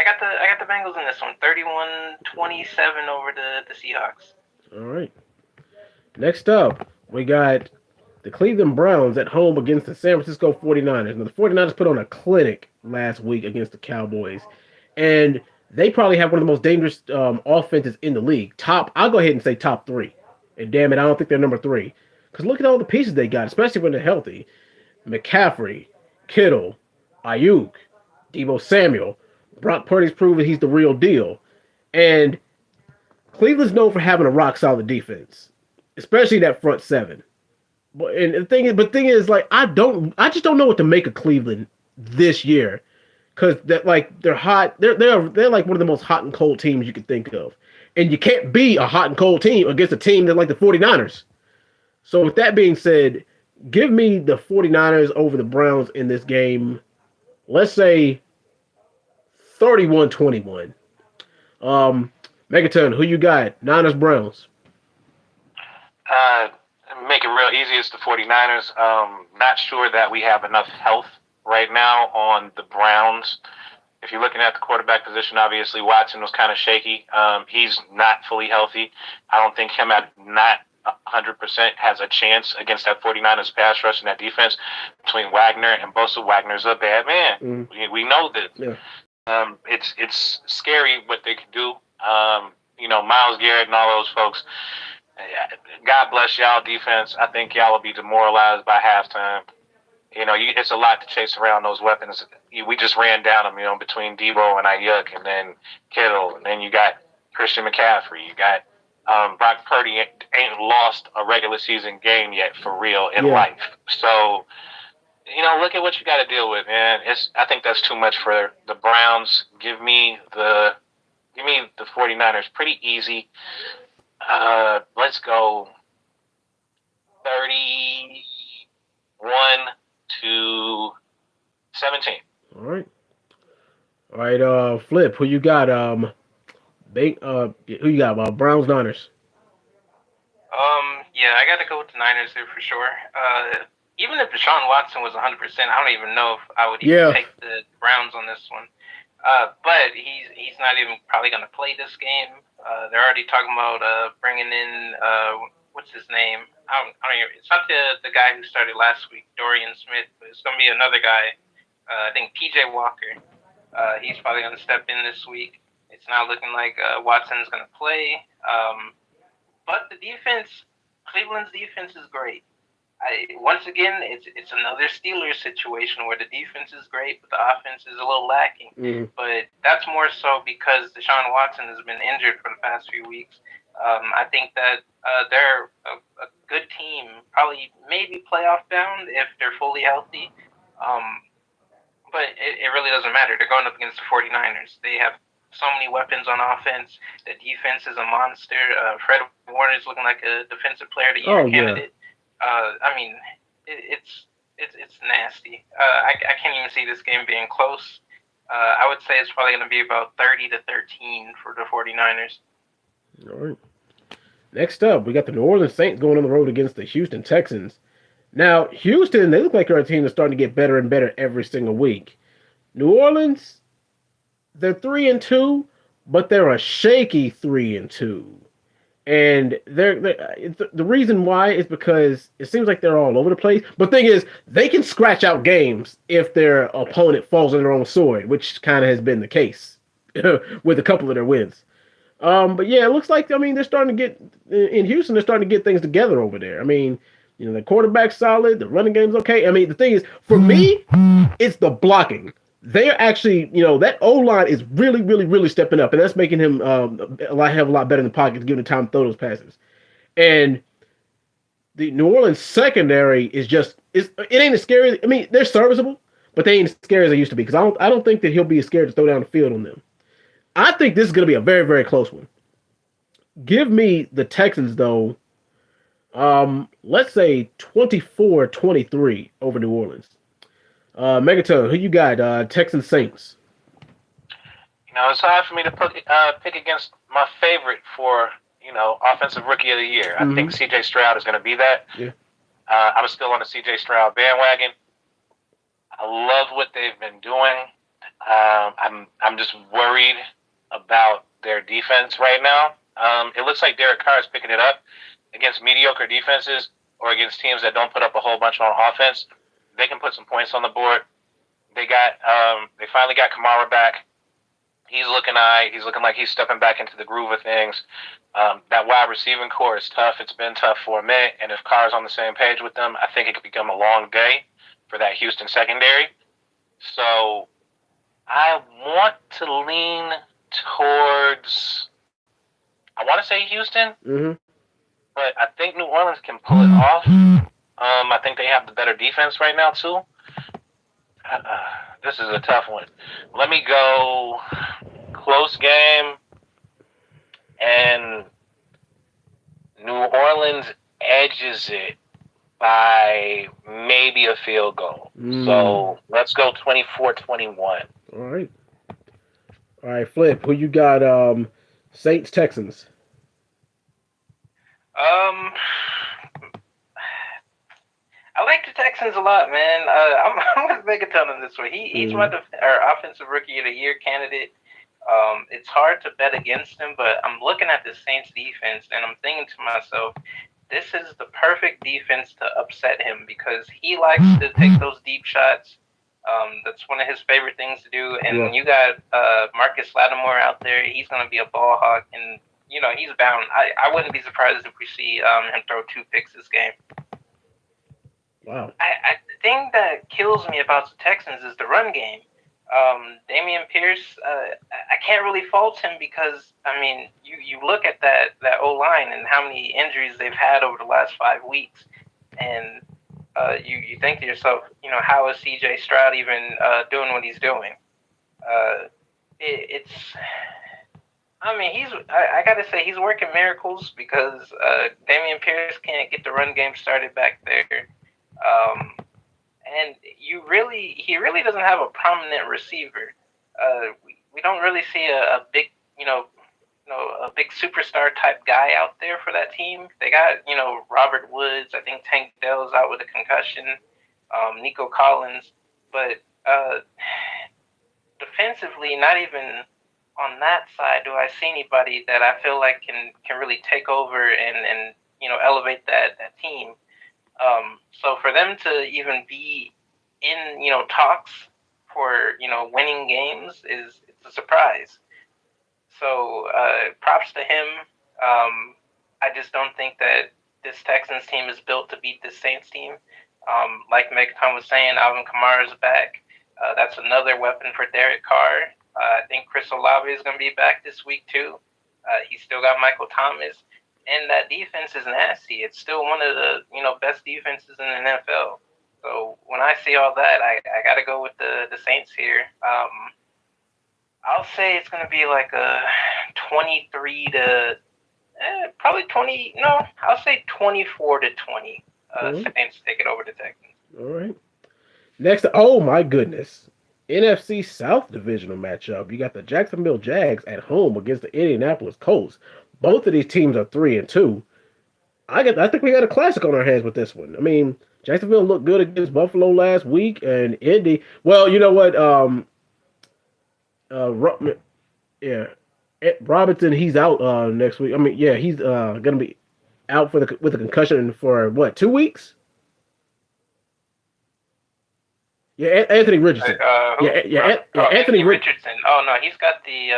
got the Bengals in this one. 31-27 over the Seahawks. All right. Next up, we got the Cleveland Browns at home against the San Francisco 49ers. Now, the 49ers put on a clinic last week against the Cowboys, and they probably have one of the most dangerous offenses in the league. I'll go ahead and say top 3. And damn it, I don't think they're number 3. Because look at all the pieces they got, especially when they're healthy. McCaffrey, Kittle, Ayuk, Deebo Samuel. Brock Purdy's proven he's the real deal. And Cleveland's known for having a rock-solid defense, especially that front seven. The thing is, like, I just don't know what to make of Cleveland this year. Because they're hot. They're like one of the most hot and cold teams you could think of. And you can't be a hot and cold team against a team that like the 49ers. So with that being said, give me the 49ers over the Browns in this game. Let's say 31-21. Megaton, who you got? Niners, Browns. Make it real easy. It's the 49ers. Not sure that we have enough health right now on the Browns If you're looking at the quarterback position, obviously Watson was kind of shaky. He's not fully healthy. I don't think him at not 100% has a chance against that 49ers pass rush and that defense between Wagner and Bosa. Wagner's a bad man. We know this. Yeah. It's scary what they can do. Myles Garrett and all those folks. God bless y'all defense. I think y'all will be demoralized by halftime. It's a lot to chase around those weapons. We just ran down them, between Debo and Ayuk, and then Kittle, and then you got Christian McCaffrey. You got Brock Purdy ain't lost a regular season game yet for real in life. So, look at what you got to deal with, man. I think that's too much for the Browns. Give me the 49ers pretty easy. Let's go 31-17. All right. Flip. Who you got? Who you got? Browns, Niners. Yeah, I got to go with the Niners there for sure. Even if Deshaun Watson was 100%, I don't even know if I would even take the Browns on this one. But he's not even probably going to play this game. They're already talking about bringing in what's his name? I don't even, it's not the guy who started last week, Dorian Smith, but it's going to be another guy. I think PJ Walker. He's probably going to step in this week. It's not looking like Watson's going to play. But the defense, Cleveland's defense is great. Once again, it's another Steelers situation where the defense is great, but the offense is a little lacking. But that's more so because Deshaun Watson has been injured for the past few weeks. I think that they're a good team, probably maybe playoff bound if they're fully healthy. But it really doesn't matter. They're going up against the 49ers. They have so many weapons on offense. The defense is a monster. Fred Warner is looking like a defensive player of the year candidate. It's nasty. I can't even see this game being close. I would say it's probably going to be about 30-13 for the 49ers. All right. Next up, we got the New Orleans Saints going on the road against the Houston Texans. Now, Houston, they look like they're a team that's starting to get better and better every single week. New Orleans, they're 3-2, but they're a shaky 3-2. And the reason why is because it seems like they're all over the place. But the thing is, they can scratch out games if their opponent falls on their own sword, which kind of has been the case with a couple of their wins. But yeah, it looks like, they're starting to get, in Houston, they're starting to get things together over there. The quarterback's solid, the running game's okay. The thing is, for me, it's the blocking. They're actually, that O-line is really, really, really stepping up, and that's making him have a lot better in the pocket, giving him time to throw those passes. And the New Orleans secondary is just, it ain't as scary. They're serviceable, but they ain't as scary as they used to be, because I don't think that he'll be scared to throw down the field on them. I think this is going to be a very, very close one. Give me the Texans, though. Let's say 24-23 over New Orleans. Megatone, who you got? Texans Saints. It's hard for me to pick against my favorite for, offensive rookie of the year. I think C.J. Stroud is going to be that. Yeah. I'm still on the C.J. Stroud bandwagon. I love what they've been doing. I'm just worried about their defense right now. It looks like Derek Carr is picking it up against mediocre defenses or against teams that don't put up a whole bunch on offense. They can put some points on the board. They finally got Kamara back. He's looking like he's stepping back into the groove of things. That wide receiving core is tough. It's been tough for a minute, and if Carr's on the same page with them, I think it could become a long day for that Houston secondary. So I want to lean towards, I want to say Houston, but I think New Orleans can pull it off. I think they have the better defense right now, too. This is a tough one. Let me go close game, and New Orleans edges it by maybe a field goal. So let's go 24-21. All right, Flip, who you got? Saints, Texans. I like the Texans a lot, man. I'm with Megaton on this one. He's my offensive rookie of the year candidate. It's hard to bet against him, but I'm looking at the Saints defense and I'm thinking to myself, this is the perfect defense to upset him because he likes to take those deep shots. That's one of his favorite things to do. And when you got Marcus Lattimore out there, he's going to be a ball hawk, and he's bound. I wouldn't be surprised if we see him throw 2 picks this game. Wow. The thing that kills me about the Texans is the run game. Dameon Pierce, I can't really fault him because, I mean, you look at that O-line and how many injuries they've had over the last 5 weeks, and you think to yourself, how is C.J. Stroud even doing what he's doing? I got to say, he's working miracles because Dameon Pierce can't get the run game started back there. And he really doesn't have a prominent receiver. We don't really see a big, a big superstar type guy out there for that team. They got, Robert Woods. I think Tank Dell's out with a concussion. Nico Collins, but defensively, not even on that side do I see anybody that I feel like can really take over and elevate that team. So for them to even be in, talks for, winning games it's a surprise. So props to him. I just don't think that this Texans team is built to beat this Saints team. Like Megaton was saying, Alvin Kamara's back. That's another weapon for Derek Carr. I think Chris Olave is going to be back this week too. He's still got Michael Thomas. And that defense is nasty. It's still one of the best defenses in the NFL. So when I see all that, I got to go with the Saints here. I'll say it's going to be like a 23 to probably 20. No, I'll say 24 to 20. Saints take it over the Texans. All right. Next, oh my goodness, NFC South divisional matchup. You got the Jacksonville Jags at home against the Indianapolis Colts. Both of these teams are 3-2. I think we got a classic on our hands with this one. I mean, Jacksonville looked good against Buffalo last week, and Indy. Well, you know what? Robinson, he's out next week. I mean, yeah, he's gonna be out with a concussion for what, 2 weeks? Yeah, Anthony Richardson. Anthony Richardson. Oh no, he's got the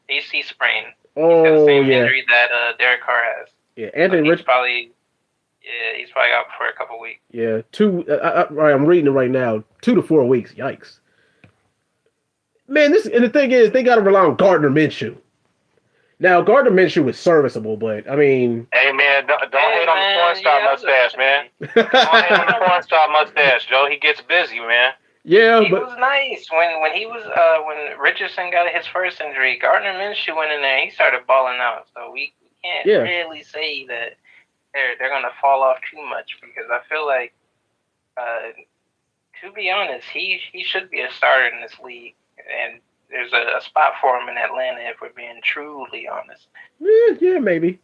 AC sprain. Oh, he's got the same injury that Derek Carr has. Yeah, Anthony Richardson. He's probably out for a couple weeks. Yeah, I'm reading it right now. 2 to 4 weeks. Yikes. Man, and the thing is, they got to rely on Gardner Minshew. Now, Gardner Minshew is serviceable, but I mean, hey man, don't hate on the porn star mustache, man. Don't hate on the porn star mustache, Joe. He gets busy, man. Yeah, he was nice when he was when Richardson got his first injury. Gardner Minshew went in there, and he started balling out. So we can't really say that they're gonna fall off too much because I feel like, to be honest, he should be a starter in this league, and there's a spot for him in Atlanta if we're being truly honest. Yeah, maybe.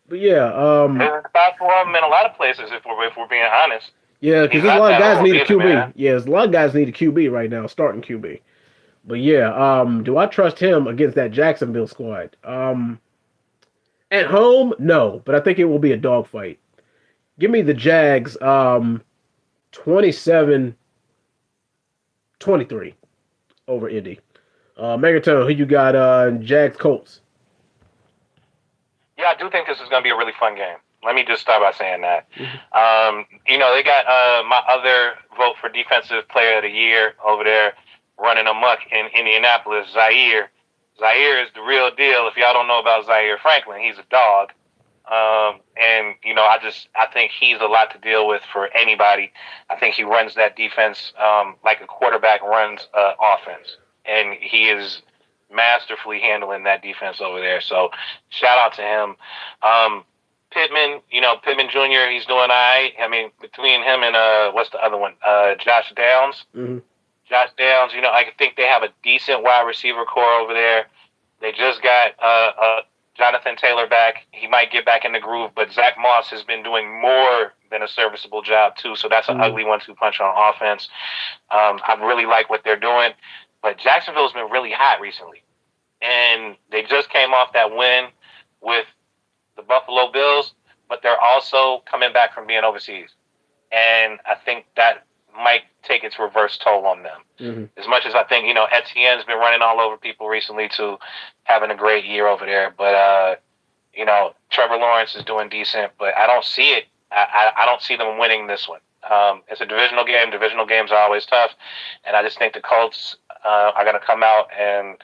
But yeah, there's a spot for him in a lot of places if we're being honest. Yeah, because there's a lot of guys need a QB. Man. Yeah, there's a lot of guys need a QB right now, starting QB. But yeah, do I trust him against that Jacksonville squad? At home, no, but I think it will be a dogfight. Give me the Jags 27-23 over Indy. Megaton, who you got? Jags Colts. Yeah, I do think this is going to be a really fun game. Let me just start by saying that. They got my other vote for Defensive Player of the Year over there running amok in Indianapolis, Zaire. Zaire is the real deal. If y'all don't know about Zaire Franklin, he's a dog. I think he's a lot to deal with for anybody. I think he runs that defense like a quarterback runs offense. And he is masterfully handling that defense over there. So shout out to him. Pittman Jr., he's doing all right. I mean, between him and what's the other one? Josh Downs. Mm-hmm. Josh Downs, I think they have a decent wide receiver core over there. They just got Jonathan Taylor back. He might get back in the groove, but Zach Moss has been doing more than a serviceable job too. So that's an ugly 1-2 punch on offense. I really like what they're doing, but Jacksonville's been really hot recently, and they just came off that win with the Buffalo Bills, but they're also coming back from being overseas, and I think that might take its reverse toll on them. Mm-hmm. As much as I think, Etienne's been running all over people recently too, having a great year over there. But, Trevor Lawrence is doing decent, but I don't see it. I don't see them winning this one. It's a divisional game. Divisional games are always tough. And I just think the Colts are going to come out and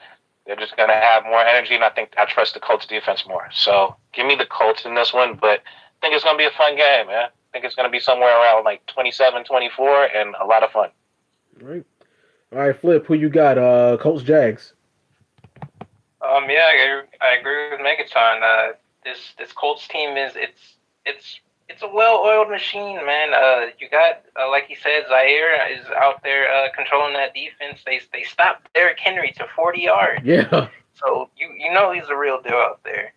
they're just going to have more energy. And I trust the Colts defense more. So give me the Colts in this one, but I think it's going to be a fun game, man. I think it's going to be somewhere around like 27-24 and a lot of fun. All right, Flip, who you got? Colts, Jags. Yeah, I agree with Megaton. This Colts team it's a well-oiled machine, man. You got like he said, Zaire is out there controlling that defense. They stopped Derrick Henry to 40 yards. Yeah. So you know he's a real deal out there.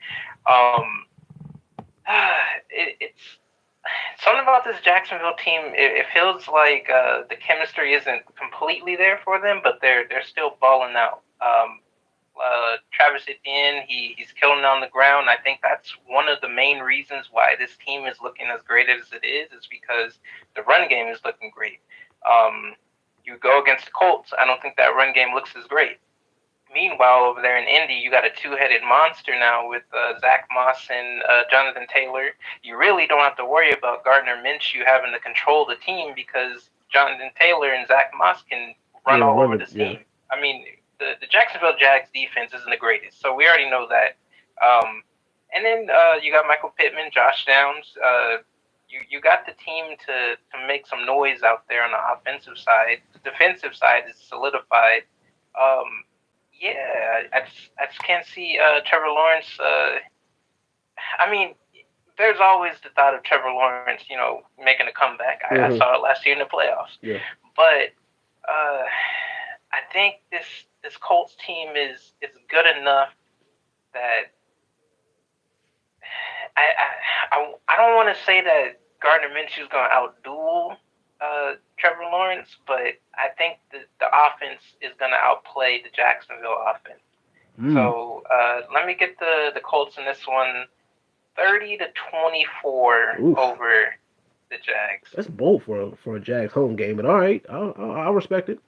It's something about this Jacksonville team. It feels like the chemistry isn't completely there for them, but they're still balling out. Travis Etienne, he's killing on the ground. I think that's one of the main reasons why this team is looking as great as it is because the run game is looking great. You go against the Colts, I don't think that run game looks as great. Meanwhile, over there in Indy, you got a two-headed monster now with Zach Moss and Jonathan Taylor. You really don't have to worry about Gardner Minshew having to control the team because Jonathan Taylor and Zach Moss can run all over the team. I mean, the Jacksonville Jags defense isn't the greatest, so we already know that. And then you got Michael Pittman, Josh Downs. You got the team to make some noise out there on the offensive side. The defensive side is solidified. I just can't see Trevor Lawrence. I mean, there's always the thought of Trevor Lawrence, making a comeback. I saw it last year in the playoffs. Yeah. But I think this Colts team is good enough that I don't want to say that Gardner Minshew is going to outduel Trevor Lawrence, but I think the offense is going to outplay the Jacksonville offense. So let me get the Colts in this one, 30-24 over the Jags. That's bold for a Jags home game, but all right, I'll respect it.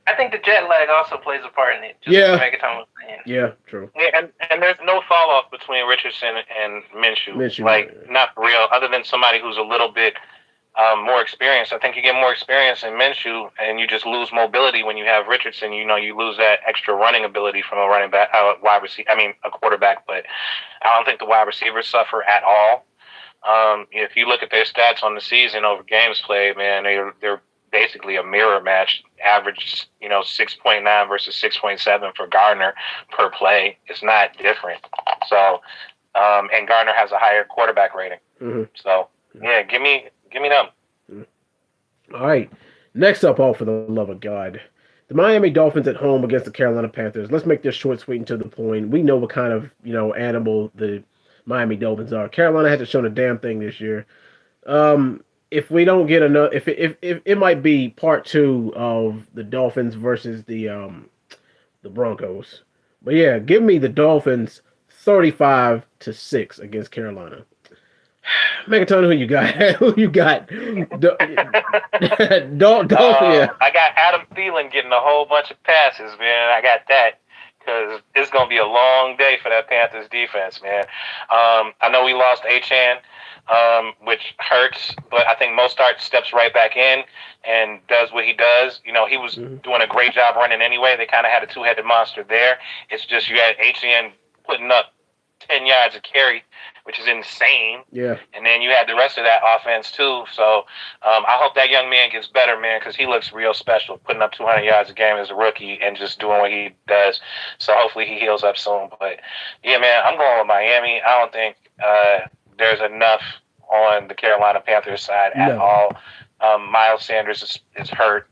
I think the jet lag also plays a part in it. Just like Megaton was saying. Yeah, true. Yeah, and there's no fall off between Richardson and Minshew. Like, not for real, other than somebody who's a little bit more experienced. I think you get more experience in Minshew, and you just lose mobility when you have Richardson. You lose that extra running ability from a running back, wide receiver. I mean, a quarterback, but I don't think the wide receivers suffer at all. If you look at their stats on the season over games played, man, they're basically a mirror match. Average, 6.9 versus 6.7 for Gardner per play. It's not different. So, and Gardner has a higher quarterback rating. Mm-hmm. So, yeah, give me them. Mm-hmm. All right. Next up, for the love of God, the Miami Dolphins at home against the Carolina Panthers. Let's make this short, sweet, and to the point. We know what kind of animal the Miami Dolphins are. Carolina hasn't shown a damn thing this year. If we don't get enough, if it might be part 2 of the Dolphins versus the Broncos, but yeah, give me the Dolphins 35-6 against Carolina. Megaton, who you got? Who you got? Dolphins. I got Adam Thielen getting a whole bunch of passes, man. I got that. Because it's going to be a long day for that Panthers defense, man. I know we lost Achane, which hurts, but I think Mostert steps right back in and does what he does. He was doing a great job running anyway. They kind of had a two-headed monster there. It's just you had Achane putting up 10 yards of carry, which is insane. Yeah. And then you had the rest of that offense, too. So I hope that young man gets better, man, because he looks real special, putting up 200 yards a game as a rookie and just doing what he does. So hopefully he heals up soon. But, yeah, man, I'm going with Miami. I don't think there's enough on the Carolina Panthers side at all. Miles Sanders is hurt.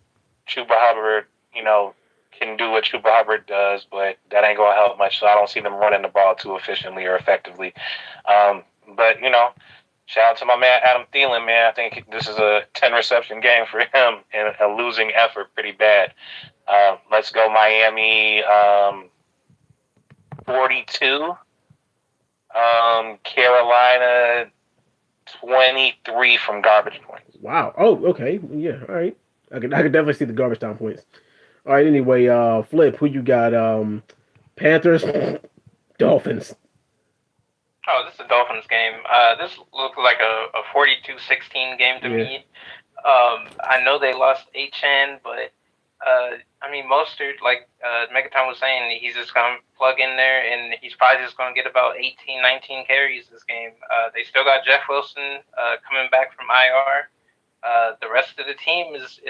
Chuba Hubbard, can do what Chuba Hubbard does, but that ain't going to help much. So I don't see them running the ball too efficiently or effectively. But, shout out to my man Adam Thielen, man. I think this is a 10-reception game for him and a losing effort pretty bad. Let's go Miami 42. Carolina 23 from garbage points. Wow. Oh, okay. Yeah, all right. I could definitely see the garbage time points. All right, anyway, Flip, who you got? Panthers, Dolphins. Oh, this is a Dolphins game. This looks like a 42-16 game to me. I know they lost Achane, but Mostert, like Megaton was saying, he's just going to plug in there, and he's probably just going to get about 18, 19 carries this game. They still got Jeff Wilson coming back from IR. The rest of the team is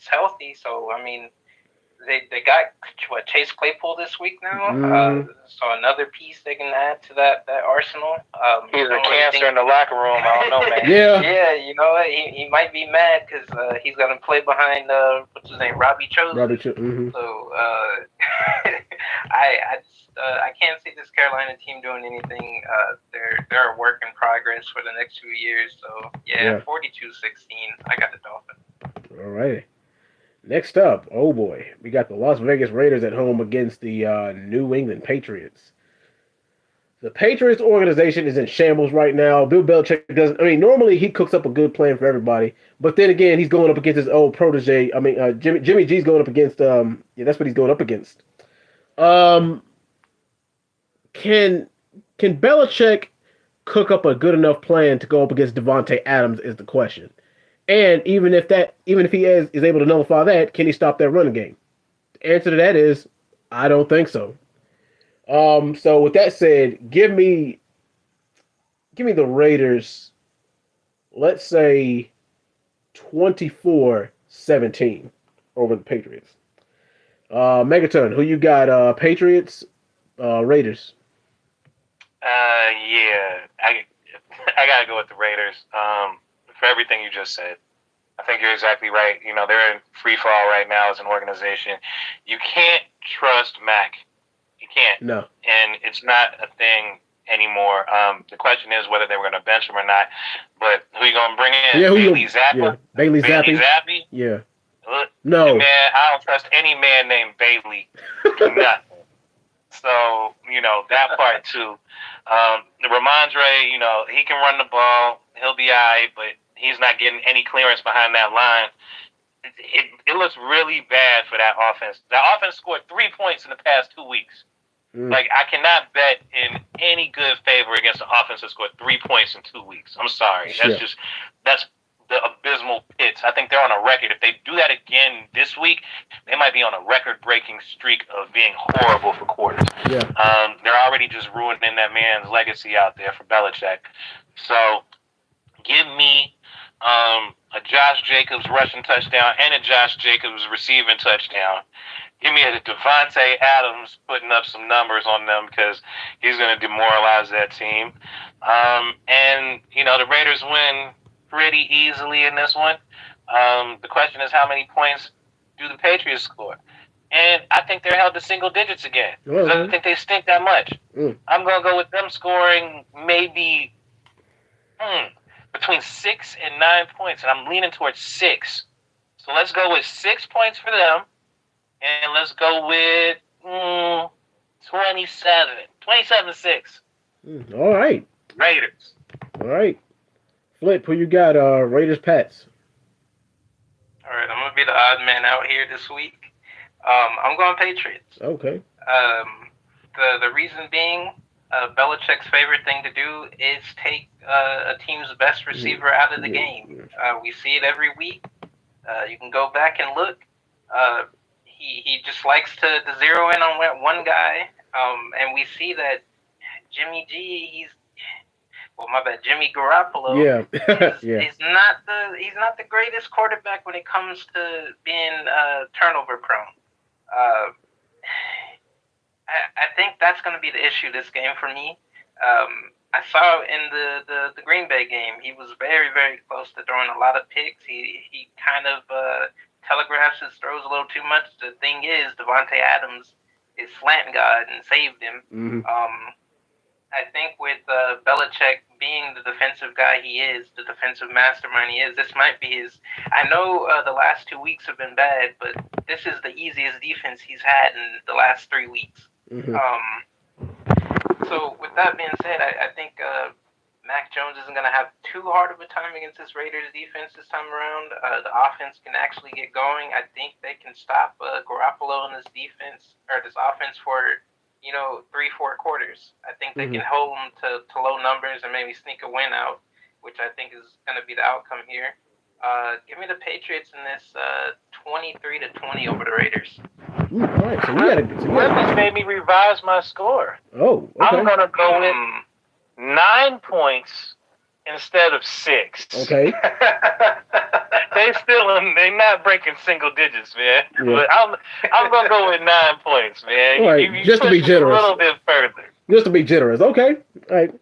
healthy, so they got Chase Claypool this week now, so another piece they can add to that arsenal. He's a cancer in the locker room. I don't know, man. Yeah, you know what? He might be mad because he's gonna play behind what's his name, Robbie Chosen. Mm-hmm. So I can't see this Carolina team doing anything. They're a work in progress for the next 2 years. So yeah. 42-16. I got the Dolphins. All right. Next up, oh boy, we got the Las Vegas Raiders at home against the New England Patriots. The Patriots organization is in shambles right now. Bill Belichick doesn't. Normally he cooks up a good plan for everybody, but then again, he's going up against his old protege. Jimmy G's going up against. That's what he's going up against. Can Belichick cook up a good enough plan to go up against Devontae Adams? Is the question. And even if he is able to nullify that, can he stop that running game? The answer to that is, I don't think so. So with that said, give me the Raiders, let's say 24-17 over the Patriots. Megaton, who you got? Patriots, Raiders. Yeah, I gotta go with the Raiders. For everything you just said. I think you're exactly right. They're in free fall right now as an organization. You can't trust Mac. You can't. No. And it's not a thing anymore. The question is whether they were going to bench him or not. But who you going to bring in? Yeah, Bailey Zappi? Yeah. Bailey Zappi? Yeah. No. Man, I don't trust any man named Bailey. Nothing. So, that part too. Ramondre, he can run the ball. He'll be all right, but he's not getting any clearance behind that line. It looks really bad for that offense. That offense scored 3 points in the past 2 weeks. Like, I cannot bet in any good favor against an offense that scored 3 points in 2 weeks. I'm sorry. That's the abysmal pits. I think they're on a record. If they do that again this week, they might be on a record-breaking streak of being horrible for quarters. Yeah. They're already just ruining that man's legacy out there for Belichick. So, give me a Josh Jacobs rushing touchdown and a Josh Jacobs receiving touchdown. Give me a Devontae Adams putting up some numbers on them because he's going to demoralize that team. And, the Raiders win pretty easily in this one. The question is how many points do the Patriots score? And I think they're held to single digits again. I don't think they stink that much. I'm going to go with them scoring maybe between 6 and 9 points, and I'm leaning towards 6. So let's go with 6 points for them, and let's go with 27-6. All right. Raiders. All right. Flip, who you got? Raiders, Pats. All right, I'm going to be the odd man out here this week. I'm going Patriots. Okay. The reason being, Belichick's favorite thing to do is take a team's best receiver out of the game. We see it every week. You can go back and look. He just likes to zero in on one guy, and we see that Jimmy Garoppolo. He's not the greatest quarterback when it comes to being turnover prone. I think that's going to be the issue this game for me. I saw in the Green Bay game, he was very, very close to throwing a lot of picks. He kind of telegraphs his throws a little too much. The thing is, Devontae Adams is slant God and saved him. Mm-hmm. I think with Belichick being the defensive guy he is, the defensive mastermind he is, this might be his. I know the last 2 weeks have been bad, but this is the easiest defense he's had in the last 3 weeks. Mm-hmm. So with that being said, I think Mac Jones isn't going to have too hard of a time against this Raiders defense this time around. The offense can actually get going. I think they can stop Garoppolo in this defense or this offense for 3-4 quarters. I think they can hold them to low numbers and maybe sneak a win out, which I think is going to be the outcome here. Give me the Patriots in this 23-20 over the Raiders. All right, so Flip has made me revise my score. Oh, okay. I'm going to go with 9 points instead of 6. Okay. They're not breaking single digits, man. Yeah. But I'm gonna go with 9 points, man. All right, you just to be generous. A little bit further. Just to be generous. Okay. All right.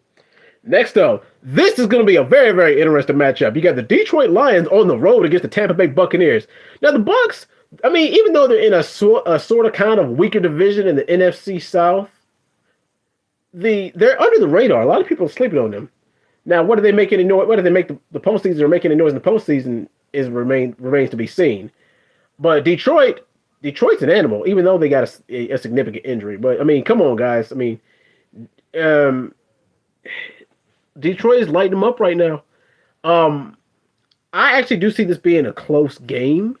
Next up, this is going to be a very, very interesting matchup. You got the Detroit Lions on the road against the Tampa Bay Buccaneers. Now, the Bucs, I mean, even though they're in a sort of kind of weaker division in the NFC South, they're under the radar. A lot of people are sleeping on them. Now, whether they make any noise, whether they make the postseason or make any noise in the postseason remains to be seen. But Detroit's an animal, even though they got a significant injury. But I mean, come on, guys. I mean, Detroit is lighting them up right now. I actually do see this being a close game,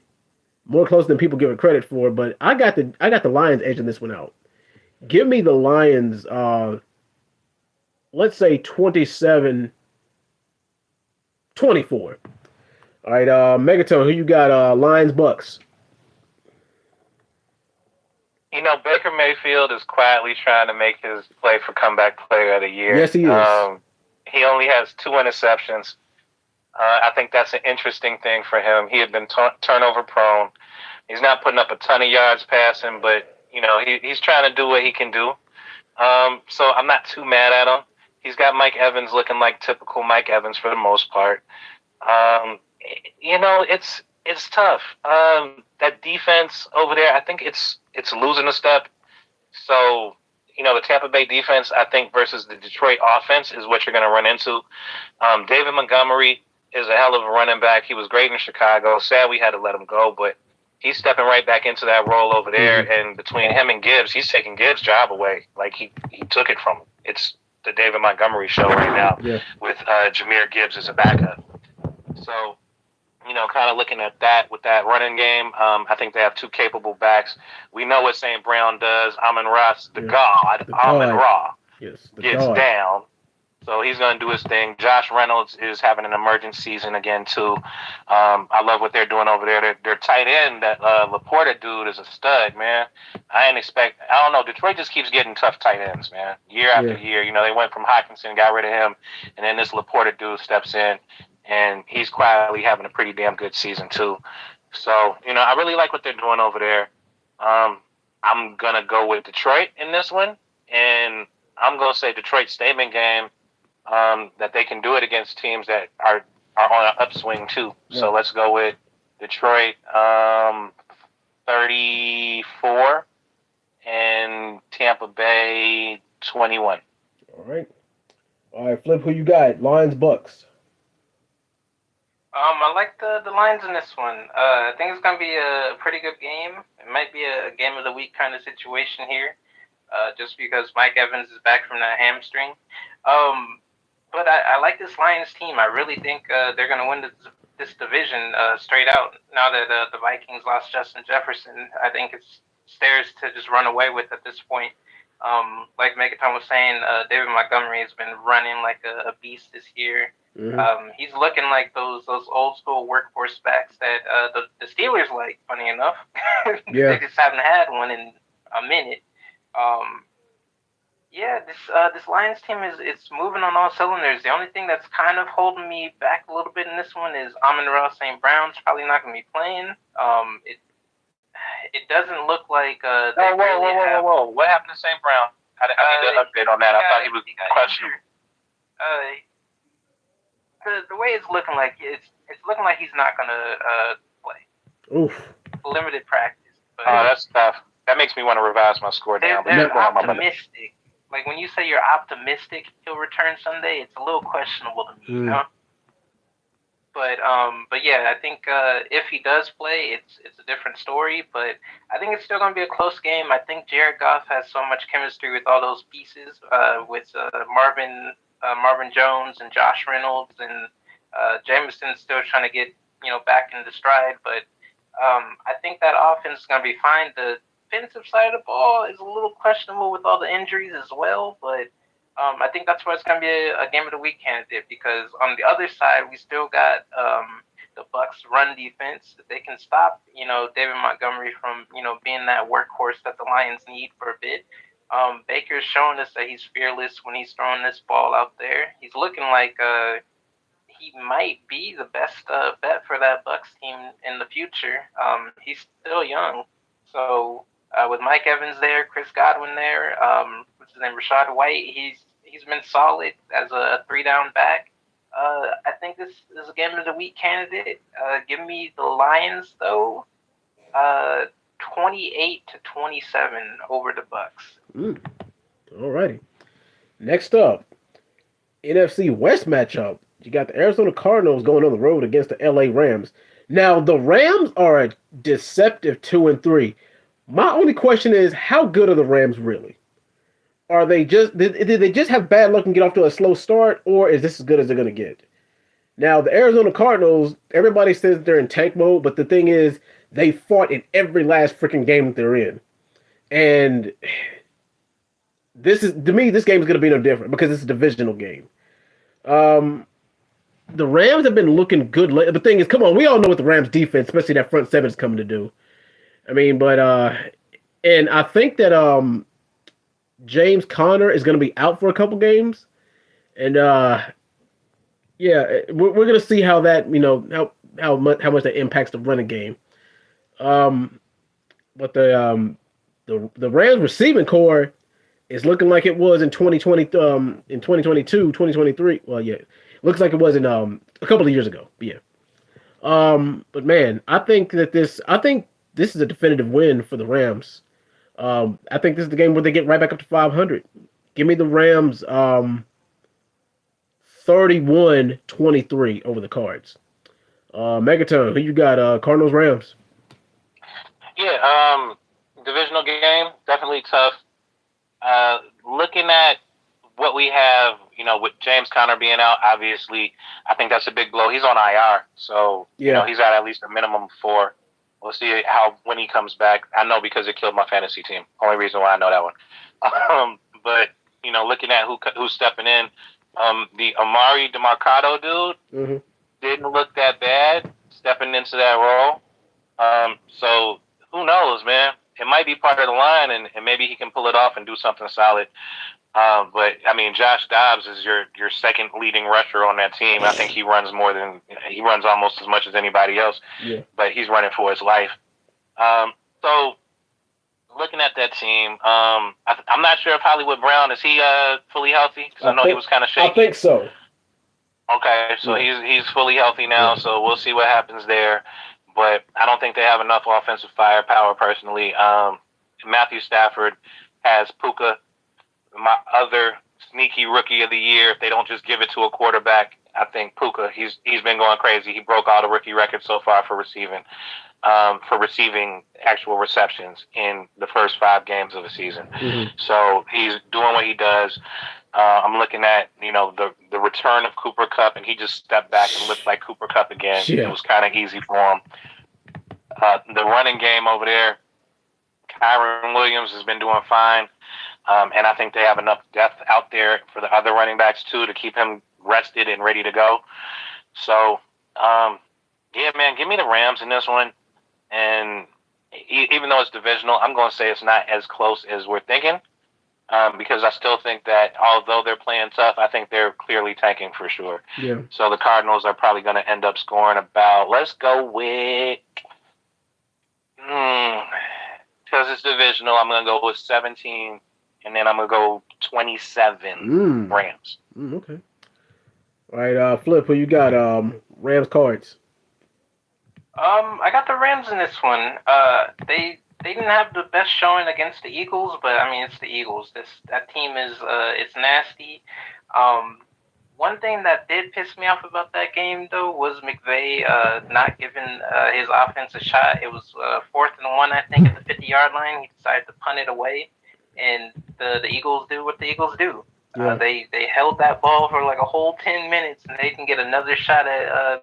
more close than people give it credit for. But I got the Lions edging this one out. Give me the Lions. Let's say 27-24. All right, Megatone, who you got? Lions, Bucks. Baker Mayfield is quietly trying to make his play for comeback player of the year. Yes, he is. He only has 2 interceptions. I think that's an interesting thing for him. He had been turnover prone. He's not putting up a ton of yards passing, but he's trying to do what he can do. So I'm not too mad at him. He's got Mike Evans looking like typical Mike Evans for the most part. It's tough. That defense over there, I think it's losing a step. So, the Tampa Bay defense, I think, versus the Detroit offense is what you're going to run into. David Montgomery is a hell of a running back. He was great in Chicago. Sad we had to let him go, but he's stepping right back into that role over there. Mm-hmm. And between him and Gibbs, he's taking Gibbs' job away. Like, he took it from him. It's the David Montgomery show right now with Jahmyr Gibbs as a backup. So, kind of looking at that with that running game, I think they have 2 capable backs. We know what St. Brown does. Amon-Ra, Amon-Ra gets down. So he's going to do his thing. Josh Reynolds is having an emergent season again, too. I love what they're doing over there. Their tight end, that Laporta dude, is a stud, man. I don't know. Detroit just keeps getting tough tight ends, man. Year after year. They went from Hockenson, got rid of him, and then this Laporta dude steps in, and he's quietly having a pretty damn good season, too. So, I really like what they're doing over there. I'm going to go with Detroit in this one, and I'm going to say Detroit statement game. That they can do it against teams that are on an upswing too. Yeah. So let's go with Detroit 34 and Tampa Bay 21. All right, Flip, who you got? Lions, Bucks. I like the Lions in this one. I think it's gonna be a pretty good game. It might be a game of the week kind of situation here, just because Mike Evans is back from that hamstring. But I like this Lions team. I really think they're going to win this division straight out. Now that the Vikings lost Justin Jefferson, I think it's theirs to just run away with at this point. Like Megaton was saying, David Montgomery has been running like a beast this year. Mm-hmm. He's looking like those old school workhorse backs that the Steelers like, funny enough. They just haven't had one in a minute. This Lions team is moving on all cylinders. The only thing that's kind of holding me back a little bit in this one is Amon-Ra St. Brown's probably not going to be playing. It doesn't look like whoa. What happened to St. Brown? I need an update on that. I thought he was questionable. The way it's looking like it's looking like he's not going to play. Oof. Limited practice. But that's tough. That makes me want to revise my score down. They're optimistic. Like when you say you're optimistic he'll return Sunday, it's a little questionable to me, you know. But yeah, I think if he does play, it's a different story. But I think it's still going to be a close game. I think Jared Goff has so much chemistry with all those pieces, with Marvin Jones and Josh Reynolds, and Jameson's still trying to get back into stride. But I think that offense is going to be fine. The defensive side of the ball is a little questionable with all the injuries as well, but I think that's why it's going to be a game of the week candidate, because on the other side, we still got the Bucs run defense that they can stop, David Montgomery from, being that workhorse that the Lions need for a bit. Baker's showing us that he's fearless when he's throwing this ball out there. He's looking like he might be the best bet for that Bucs team in the future. He's still young. So with Mike Evans there, Chris Godwin there, what's his name, Rachaad White, he's been solid as a 3-down back. I think this is a game of the week candidate. Give me the Lions though. 28-27 over the Bucs. Alrighty. Next up, NFC West matchup. You got the Arizona Cardinals going on the road against the LA Rams. Now the Rams are a deceptive 2-3. My only question is, how good are the Rams really? Are they did they just have bad luck and get off to a slow start, or is this as good as they're going to get? Now, the Arizona Cardinals, everybody says they're in tank mode, but the thing is, they fought in every last freaking game that they're in. And to me, this game is going to be no different because it's a divisional game. The Rams have been looking good. The thing is, come on, we all know what the Rams defense, especially that front seven, is coming to do. I mean, but and I think that James Conner is going to be out for a couple games, and yeah, we're going to see how that how much that impacts the running game. But the Rams receiving core is looking like it was in 2020, in 2022, 2023. Well, yeah, looks like it was in a couple of years ago. But yeah. But man, I think this is a definitive win for the Rams. I think this is the game where they get right back up to 500. Give me the Rams 31-23 over the Cards. Megaton, who you got? Cardinals, Rams? Yeah, divisional game, definitely tough. Looking at what we have, with James Conner being out, obviously, I think that's a big blow. He's on IR, so he's at least a minimum of 4. We'll see when he comes back. I know because it killed my fantasy team. Only reason why I know that one. But looking at who's stepping in, the Amari DeMarcado dude didn't look that bad stepping into that role. So who knows, man? It might be part of the line, and maybe he can pull it off and do something solid. But I mean, Josh Dobbs is your second leading rusher on that team. I think he runs almost as much as anybody else. Yeah. But he's running for his life. So looking at that team, I'm not sure if Hollywood Brown is he fully healthy, because I know he was kind of shaky. I think so. Okay, so he's fully healthy now. So we'll see what happens there. But I don't think they have enough offensive firepower personally. Matthew Stafford has Puka, my other sneaky rookie of the year. If they don't just give it to a quarterback, I think Puka, he's been going crazy. He broke all the rookie records so far for receiving actual receptions in the first 5 games of the season. So he's doing what he does. I'm looking at, the return of Cooper Kupp, and he just stepped back and looked like Cooper Kupp again. Yeah. It was kind of easy for him. The running game over there, Kyron Williams has been doing fine. And I think they have enough depth out there for the other running backs, too, to keep him rested and ready to go. So, yeah, man, give me the Rams in this one. And even though it's divisional, I'm going to say it's not as close as we're thinking, because I still think that although they're playing tough, I think they're clearly tanking for sure. Yeah. So the Cardinals are probably going to end up scoring about, let's go with, because it's divisional, I'm going to go with 17. And then I'm going to go 27 Rams. Okay. All right, Flip, who you got? Rams, Cards. I got the Rams in this one. They didn't have the best showing against the Eagles, but I mean it's the Eagles. That team is it's nasty. Um, One thing that did piss me off about that game though was McVay not giving his offense a shot. It was 4th and 1, I think, at the 50-yard line. He decided to punt it away, and the Eagles do what the Eagles do. Yeah. They held that ball for like a whole 10 minutes, and they can get another shot at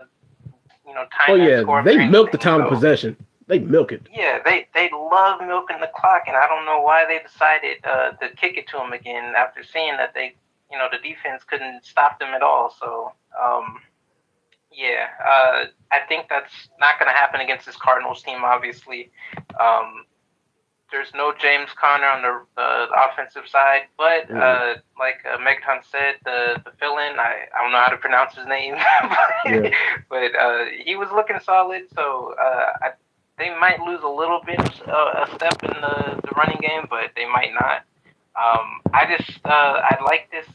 time. Oh yeah, score they milk the anything. time of possession. They milk it. Yeah, they love milking the clock, and I don't know why they decided to kick it to them again after seeing that the defense couldn't stop them at all. So, I think that's not going to happen against this Cardinals team, obviously. There's no James Conner on the offensive side, but like Megaton said, the fill-in, I don't know how to pronounce his name, but he was looking solid, so they might lose a little bit a step in the running game, but they might not. I like this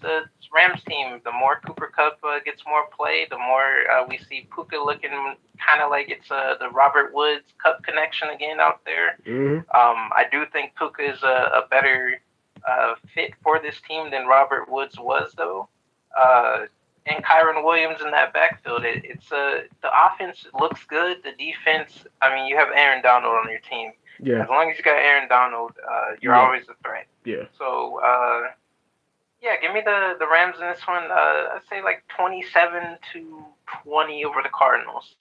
Rams team. The more Cooper Kupp gets more play, the more we see Puka looking kind of like it's the Robert Woods Kupp connection again out there. Mm-hmm. I do think Puka is a better fit for this team than Robert Woods was, though. And Kyron Williams in that backfield. The offense looks good. The defense, I mean, you have Aaron Donald on your team. Yeah. As long as you got Aaron Donald, you're always a threat. Yeah. So, give me the Rams in this one. I'd say like 27-20 over the Cardinals.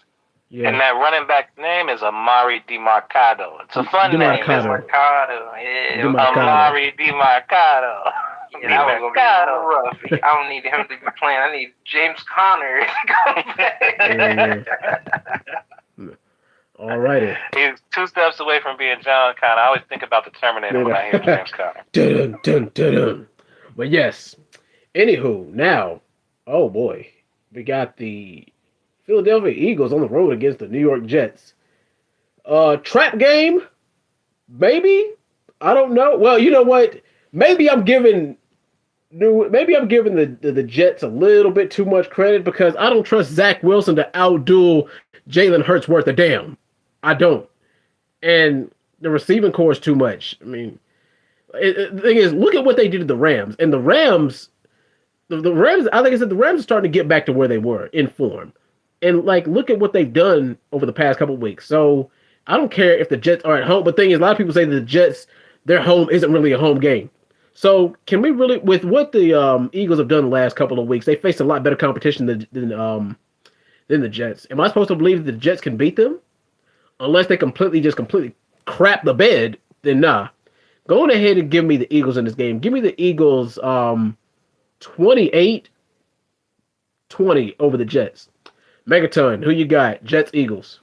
Yeah. And that running back name is Amari DeMarcado. It's a fun name. DeMarcado. Yeah. Amari DeMarcado. Yeah, that was going to be rough. I don't need him to be playing. I need James Conner to go back. All righty. He's 2 steps away from being John Connor. I always think about the Terminator when I hear James Conner. Dun, dun, dun, dun. But yes. Anywho, now, oh boy, we got the Philadelphia Eagles on the road against the New York Jets. Trap game? Maybe? I don't know. Well, you know what? Maybe I'm giving the Jets a little bit too much credit because I don't trust Zach Wilson to outduel Jalen Hurts worth a damn. I don't. And the receiving core is too much. I mean, the thing is, look at what they did to the Rams. And the Rams, the Rams, I think I said the Rams are starting to get back to where they were in form. And, like, look at what they've done over the past couple of weeks. So, I don't care if the Jets are at home. But the thing is, a lot of people say that the Jets, their home isn't really a home game. So, can we really, with what the Eagles have done the last couple of weeks, they faced a lot better competition than the Jets. Am I supposed to believe that the Jets can beat them? Unless they completely crap the bed, then nah. Go on ahead and give me the Eagles in this game. Give me the Eagles 28-20 over the Jets. Megaton, who you got? Jets, Eagles.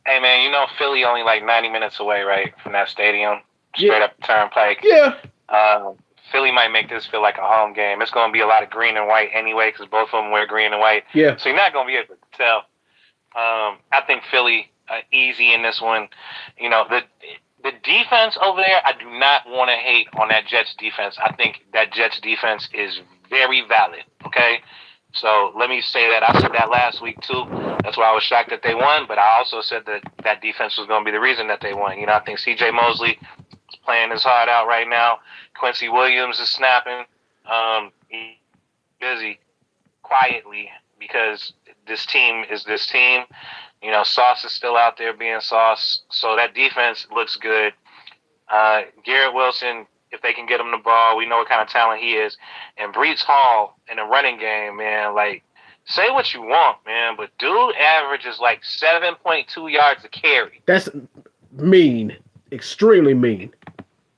Hey, man, you know Philly only like 90 minutes away, right, from that stadium? Straight up the turnpike. Yeah. Philly might make this feel like a home game. It's going to be a lot of green and white anyway because both of them wear green and white. Yeah. So you're not going to be able to tell. I think Philly easy in this one. You know, the defense over there, I do not want to hate on that Jets defense. I think that Jets defense is very valid, okay? So let me say that. I said that last week, too. That's why I was shocked that they won, but I also said that that defense was going to be the reason that they won. You know, I think C.J. Mosley is playing his heart out right now. Quincy Williams is snapping. He's busy quietly because this team is this team. You know, Sauce is still out there being Sauce. So that defense looks good. Garrett Wilson, if they can get him the ball, we know what kind of talent he is. And Breece Hall in the running game, man, like, say what you want, man, but dude averages like 7.2 yards a carry. That's mean. Extremely mean.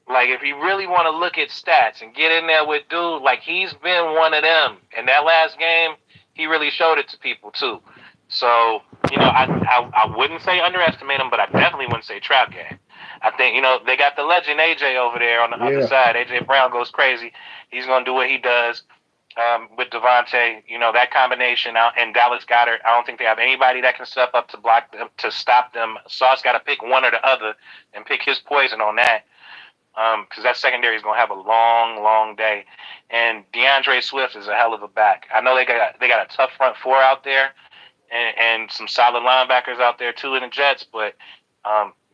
Like, if you really want to look at stats and get in there with dude, like, he's been one of them. And that last game, he really showed it to people, too. So, you know, I wouldn't say underestimate him, but I definitely wouldn't say trap game. I think, you know, they got the legend AJ over there on the other side. AJ Brown goes crazy. He's going to do what he does with Devontae. You know, that combination out and Dallas Goedert. I don't think they have anybody that can step up to block them, to stop them. Sauce got to pick one or the other and pick his poison on that. Because that secondary is going to have a long, long day. And DeAndre Swift is a hell of a back. I know they got a tough front four out there. and some solid linebackers out there too in the Jets. But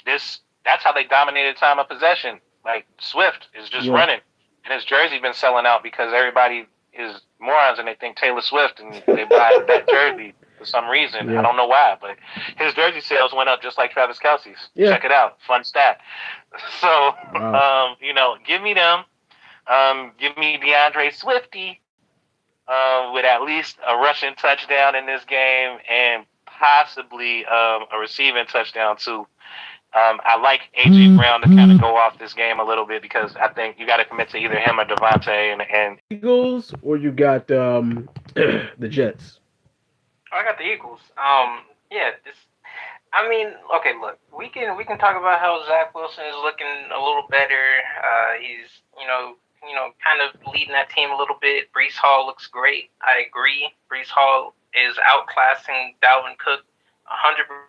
that's how they dominated time of possession. Like Swift is just running, and his jersey been selling out because everybody is morons and they think Taylor Swift and they buy that jersey for some reason. I don't know why, but his jersey sales went up just like Travis Kelce's. Check it out, fun stat. So give me them. Give me DeAndre Swifty with at least a rushing touchdown in this game and possibly a receiving touchdown too. I like A.J. Brown to kind of go off this game a little bit because I think you got to commit to either him or Devontae and Eagles, or you got the Jets. I got the Eagles. Okay, look, we can talk about how Zach Wilson is looking a little better. He's kind of leading that team a little bit. Breece Hall looks great. I agree. Breece Hall is outclassing Dalvin Cook 100%.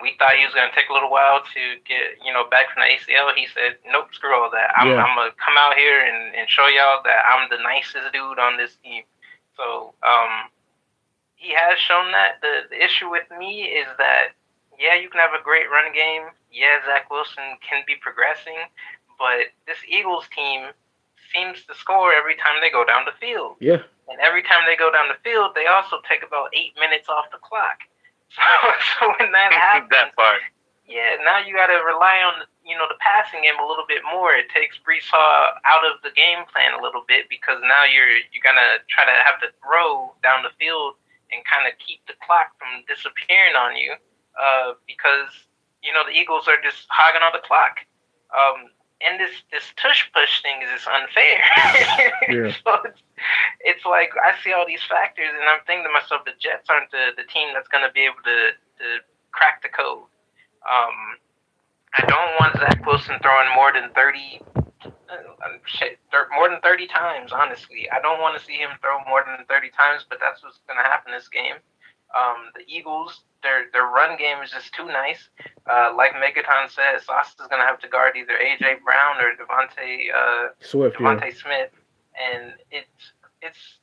We thought he was going to take a little while to get, back from the ACL. He said, nope, screw all that. I'm going to come out here and show y'all that I'm the nicest dude on this team. So he has shown that. The issue with me is that, you can have a great run game. Zach Wilson can be progressing. But this Eagles team seems to score every time they go down the field. Yeah. And every time they go down the field, they also take about 8 minutes off the clock. So when that happens, that part. Now you got to rely on the passing game a little bit more. It takes Breece Hall out of the game plan a little bit because now you're gonna try to have to throw down the field and kind of keep the clock from disappearing on you because the Eagles are just hogging on the clock. And this tush push thing is just unfair. So it's like I see all these factors, and I'm thinking to myself, the Jets aren't the team that's going to be able to crack the code. I don't want Zach Wilson throwing more than 30 times, honestly. I don't want to see him throw more than 30 times, but that's what's going to happen this game. The Eagles, their run game is just too nice. Like Megaton said, Sauce is going to have to guard either A.J. Brown or Devontae Smith. And it's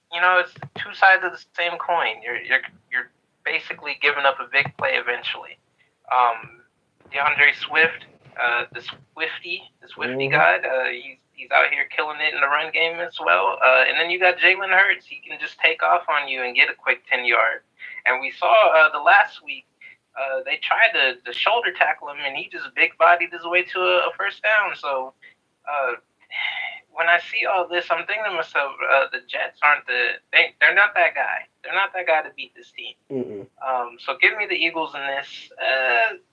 two sides of the same coin. You're basically giving up a big play eventually. DeAndre Swift, the Swifty God, he's out here killing it in the run game as well. And then you got Jalen Hurts. He can just take off on you and get a quick 10-yard. And we saw the last week they tried to shoulder tackle him, and he just big-bodied his way to a first down. So when I see all this, I'm thinking to myself, the Jets they're not that guy. They're not that guy to beat this team. So give me the Eagles in this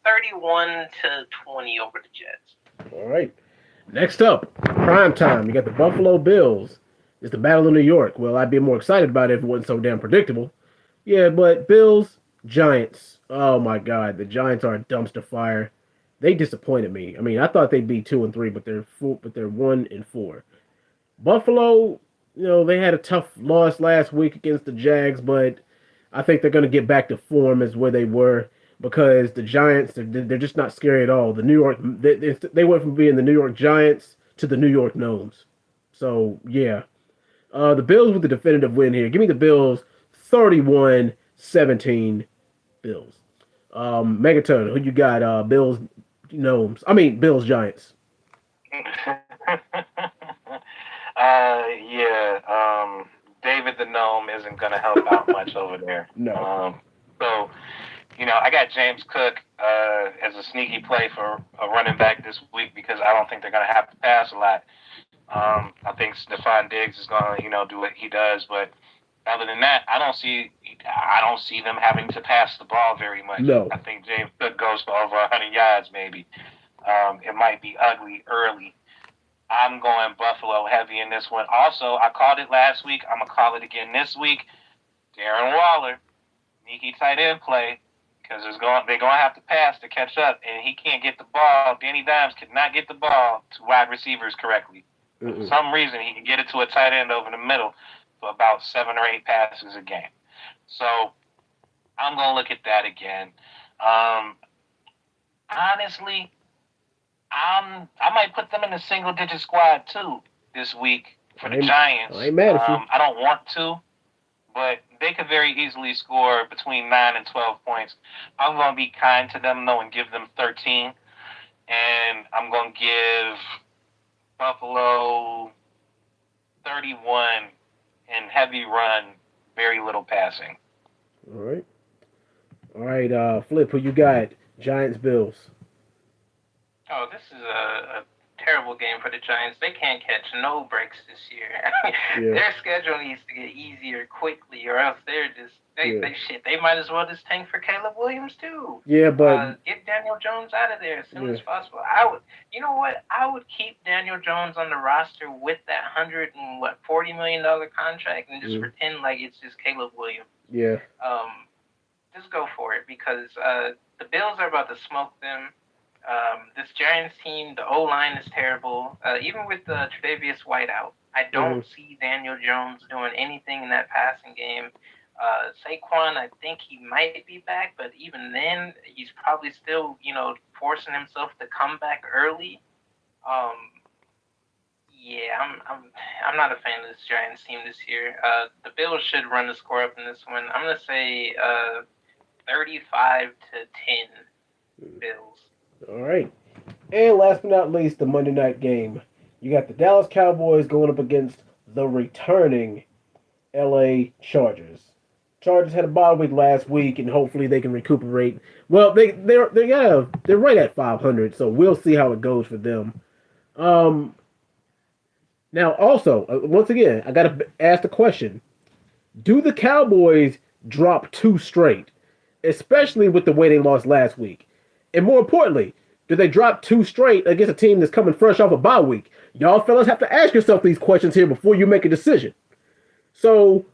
31-20 over the Jets. All right. Next up, prime time. You got the Buffalo Bills. It's the Battle of New York. Well, I'd be more excited about it if it wasn't so damn predictable. Yeah, but Bills, Giants. Oh my God, the Giants are a dumpster fire. They disappointed me. I mean, I thought they'd be 2-3, but they're 1-4. Buffalo, they had a tough loss last week against the Jags, but I think they're going to get back to form as where they were because the Giants, they're just not scary at all. The New York, they went from being the New York Giants to the New York Gnomes. So yeah, the Bills with the definitive win here. Give me the Bills, 31-17. Bills. Megaton, who you got? Bills, Gnomes. I mean, Bills, Giants. David the Gnome isn't going to help out much over there. No. So, I got James Cook as a sneaky play for a running back this week because I don't think they're going to have to pass a lot. I think Stephon Diggs is going to, do what he does, but other than that, I don't see them having to pass the ball very much. No. I think James Cook goes for over 100 yards maybe. It might be ugly early. I'm going Buffalo heavy in this one. Also, I called it last week. I'm going to call it again this week. Darren Waller, sneaky tight end play, because they're going to have to pass to catch up, and he can't get the ball. Danny Dimes cannot get the ball to wide receivers correctly. For some reason, he can get it to a tight end over the middle for about 7 or 8 passes a game. So I'm going to look at that again. Honestly, I might put them in a single-digit squad, too, this week for the Giants. I ain't mad at you. I don't want to, but they could very easily score between 9 and 12 points. I'm going to be kind to them, though, and give them 13. And I'm going to give Buffalo 31 and heavy run, very little passing. All right. Flip, who you got? Giants, Bills. Oh, this is a terrible game for the Giants. They can't catch no breaks this year. Their schedule needs to get easier quickly, or else they're just they might as well just tank for Caleb Williams too. Yeah, but get Daniel Jones out of there as soon as possible. You know what? I would keep Daniel Jones on the roster with that $40 million contract and just pretend like it's just Caleb Williams. Yeah. Just go for it because the Bills are about to smoke them. This Giants team, the O-line is terrible. Even with Tre'Davious White out, I don't see Daniel Jones doing anything in that passing game. Saquon, I think he might be back, but even then, he's probably still, forcing himself to come back early. I'm not a fan of this Giants team this year. The Bills should run the score up in this one. I'm gonna say 35-10 Bills. All right. And last but not least, the Monday night game. You got the Dallas Cowboys going up against the returning LA Chargers. Chargers had a bye week last week, and hopefully they can recuperate. Well, they're right at 500, so we'll see how it goes for them. Now, also, once again, I got to ask the question: do the Cowboys drop 2 straight, especially with the way they lost last week? And more importantly, do they drop 2 straight against a team that's coming fresh off a bye week? Y'all fellas have to ask yourself these questions here before you make a decision. So,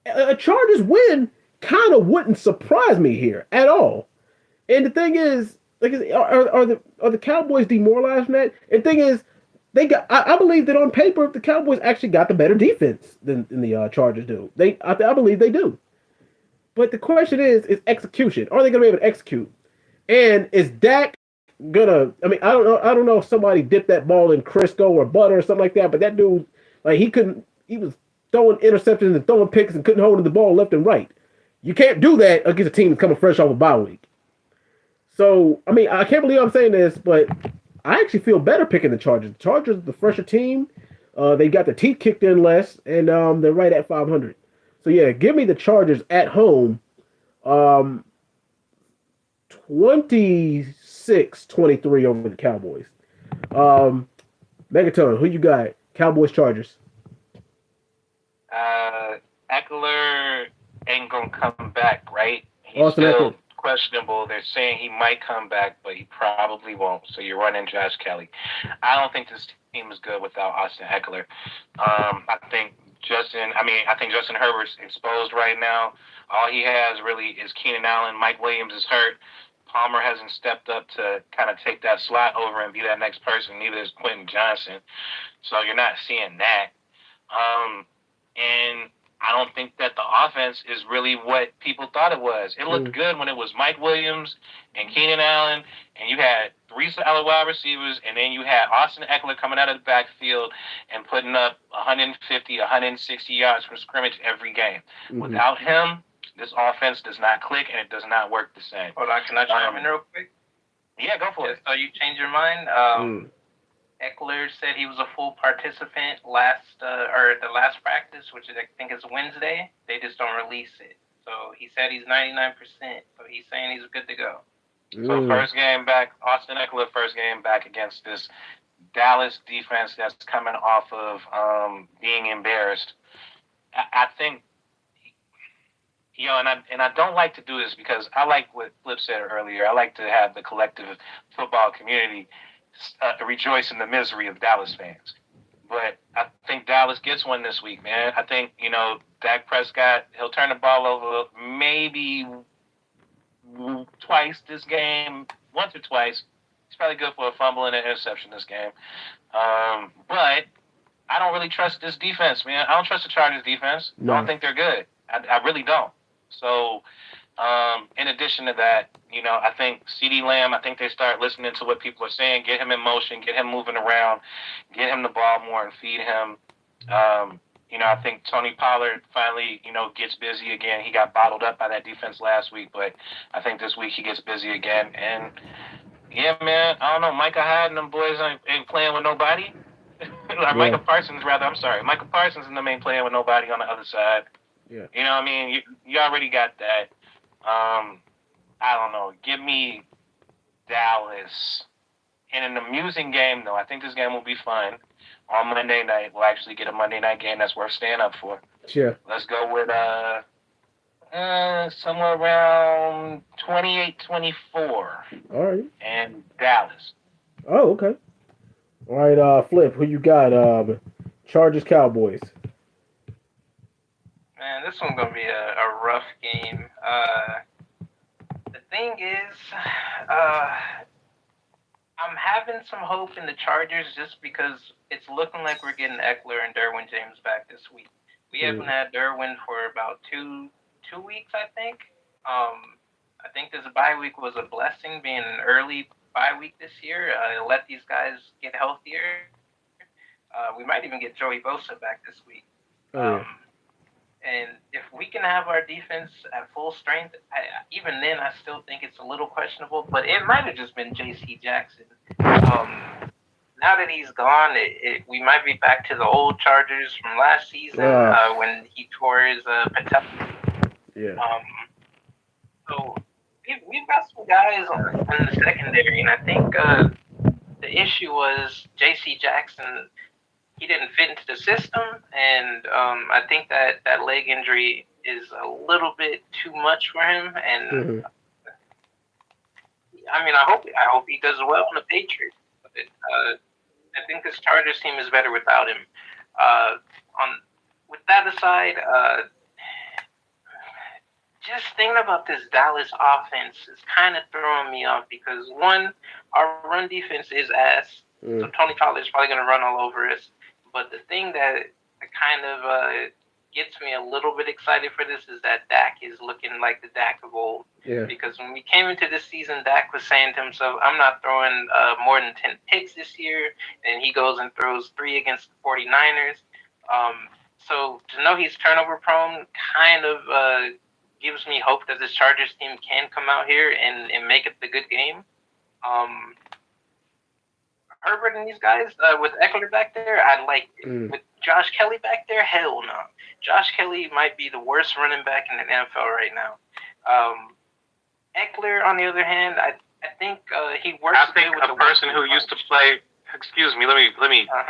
a Chargers win kind of wouldn't surprise me here at all. And the thing is, are the Cowboys demoralized from that? And the thing is, I believe that on paper, the Cowboys actually got the better defense than the Chargers do. I believe they do. But the question is execution. Are they going to be able to execute? And is Dak gonna? I mean, I don't know if somebody dipped that ball in Crisco or butter or something like that. But that dude, he couldn't. He was throwing interceptions and throwing picks and couldn't hold the ball left and right. You can't do that against a team that's coming fresh off a bye week. So, I mean, I can't believe I'm saying this, but I actually feel better picking the Chargers. The Chargers are the fresher team. They got their teeth kicked in less, and they're right at 500. So, yeah, give me the Chargers at home. 26-23 over the Cowboys. Megaton, who you got? Cowboys, Chargers. Eckler ain't gonna come back, right? He's Austin still Eckler. Questionable. They're saying he might come back, but he probably won't. So you're running Josh Kelly. I don't think this team is good without Austin Eckler. I think Justin Herbert's exposed right now. All he has really is Keenan Allen. Mike Williams is hurt. Palmer hasn't stepped up to kind of take that slot over and be that next person. Neither is Quentin Johnson. So you're not seeing that. And I don't think that the offense is really what people thought it was. It looked good when it was Mike Williams and Keenan Allen, and you had 3 solid wide receivers, and then you had Austin Eckler coming out of the backfield and putting up 150, 160 yards from scrimmage every game. Mm-hmm. Without him, this offense does not click, and it does not work the same. Hold on, can I chime in real quick? Yeah, go for it. So you changed your mind? Eckler said he was a full participant the last practice, which I think is Wednesday. They just don't release it. So he said he's 99%. So he's saying he's good to go. So first game back, Austin Eckler, first game back against this Dallas defense that's coming off of being embarrassed. I think, and I don't like to do this because I like what Flip said earlier. I like to have the collective football community rejoice in the misery of Dallas fans. But I think Dallas gets one this week, man. I think, Dak Prescott, he'll turn the ball over maybe twice this game, once or twice. He's probably good for a fumble and an interception this game. But I don't really trust this defense, man. I don't trust the Chargers defense. No. I don't think they're good. I really don't. So, in addition to that, I think CeeDee Lamb, I think they start listening to what people are saying, get him in motion, get him moving around, get him the ball more and feed him. I think Tony Pollard finally, gets busy again. He got bottled up by that defense last week, but I think this week he gets busy again. And yeah, man, I don't know. Micah Hyde and them boys ain't playing with nobody. Micah Parsons, rather. I'm sorry. Micah Parsons and them ain't playing with nobody on the other side. Yeah. You know what I mean? You already got that. I don't know. Give me Dallas. In an amusing game, though. I think this game will be fun. On Monday night, we'll actually get a Monday night game that's worth staying up for. Yeah. Let's go with somewhere around 28-24. All right. And Dallas. Oh, okay. All right, Flip, who you got? Chargers, Cowboys. Man, this one's gonna be a rough game. The thing is, I'm having some hope in the Chargers just because it's looking like we're getting Eckler and Derwin James back this week. We haven't had Derwin for about two weeks, I think. I think this bye week was a blessing, being an early bye week this year. Let these guys get healthier. We might even get Joey Bosa back this week. And if we can have our defense at full strength, even then I still think it's a little questionable. But it might have just been J.C. Jackson. Now that he's gone, we might be back to the old Chargers from last season when he tore his patella. Yeah. So we've got some guys in the secondary, and I think the issue was J.C. Jackson. He didn't fit into the system, and I think that leg injury is a little bit too much for him. And I mean, I hope he does well on the Patriots. But, I think this Chargers team is better without him. With that aside, just thinking about this Dallas offense is kind of throwing me off because one, our run defense is ass. So Tony Pollard is probably going to run all over us. But the thing that kind of gets me a little bit excited for this is that Dak is looking like the Dak of old. Yeah. Because when we came into this season, Dak was saying to himself, I'm not throwing more than 10 picks this year. And he goes and throws 3 against the 49ers. So to know he's turnover prone kind of gives me hope that this Chargers team can come out here and make it the good game. Herbert and these guys, with Eckler back there, I like it. With Josh Kelly back there, hell no. Josh Kelly might be the worst running back in the NFL right now. Eckler, on the other hand, I think he works. I think a person who used to play. Excuse me, let me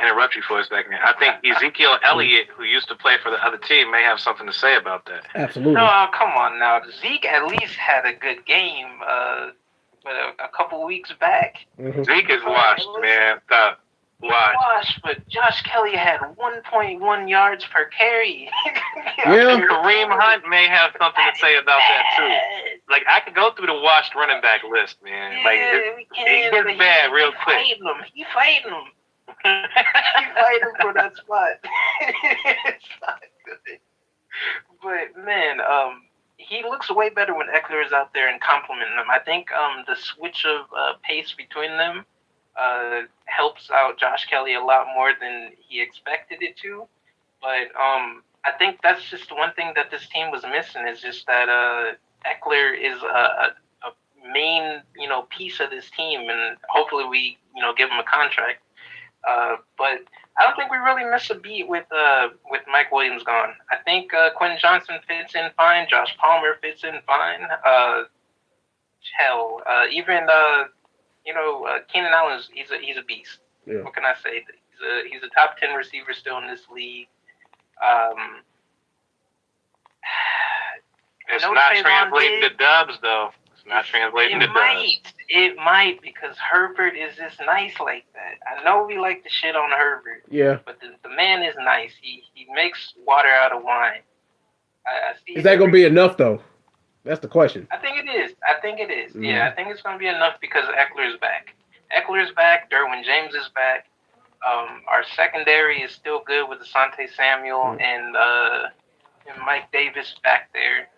interrupt you for a second. I think Ezekiel Elliott, who used to play for the other team, may have something to say about that. Absolutely. No, come on now. Zeke at least had a good game. But a couple weeks back. Zeke is washed, man. Washed, but Josh Kelly had 1.1 yards per carry. Yeah. Kareem Hunt may have something to say about that, too. Like, I could go through the washed running back list, man. Yeah, like, it gets bad real quick. He fighting him. He fighting for that spot. It's not good. But, man, he looks way better when Eckler is out there and complimenting him. I think the switch of pace between them helps out Josh Kelly a lot more than he expected it to. But I think that's just one thing that this team was missing is just that Eckler is a main piece of this team, and hopefully we give him a contract. But I don't think we really miss a beat with Mike Williams gone. I think Quentin Johnson fits in fine. Josh Palmer fits in fine. Even Keenan Allen, he's a beast. Yeah. What can I say? He's a top 10 receiver still in this league. It's not translating to dubs, though. It's not translating to dubs. It might, because Herbert is just nice like that. I know we like to shit on Herbert. Yeah. But the man is nice. He makes water out of wine. I see. Is that going to be enough, though? That's the question. I think it is. Mm-hmm. Yeah, I think it's going to be enough because Eckler's back. Derwin James is back. Our secondary is still good with Asante Samuel and Mike Davis back there.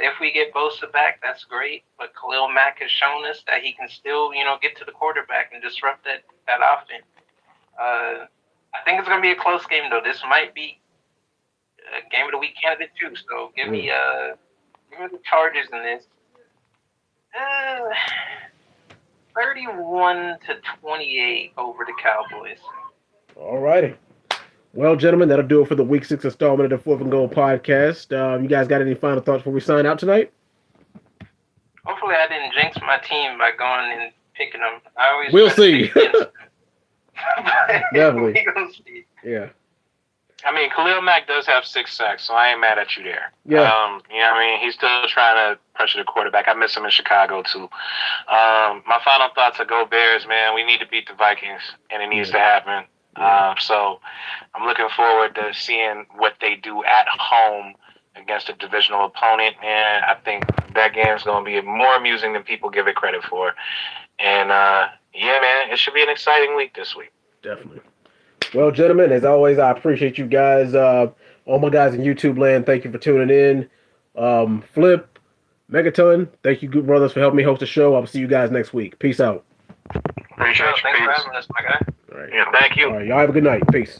If we get Bosa back, that's great. But Khalil Mack has shown us that he can still, get to the quarterback and disrupt that offense. I think it's going to be a close game, though. This might be a game of the week candidate too. So give me the Chargers in this. 31-28 over the Cowboys. All righty. Well, gentlemen, that'll do it for the Week 6 installment of the Fourth and Goal podcast. You guys got any final thoughts before we sign out tonight? Hopefully, I didn't jinx my team by going and picking them. We'll see. Definitely. We gonna see. Yeah. I mean, Khalil Mack does have 6 sacks, so I ain't mad at you there. Yeah. You know what I mean? He's still trying to pressure the quarterback. I miss him in Chicago, too. My final thoughts are go Bears, man. We need to beat the Vikings, and it needs to happen. So I'm looking forward to seeing what they do at home against a divisional opponent, and I think that game is going to be more amusing than people give it credit for. And, yeah, man, it should be an exciting week this week. Definitely. Well, gentlemen, as always, I appreciate you guys. All my guys in YouTube land, thank you for tuning in. Flip, Megaton, thank you, good brothers, for helping me host the show. I'll see you guys next week. Peace out. Appreciate you. Thanks for having us, my guy. All right. Yeah, thank you. All right, y'all have a good night. Peace.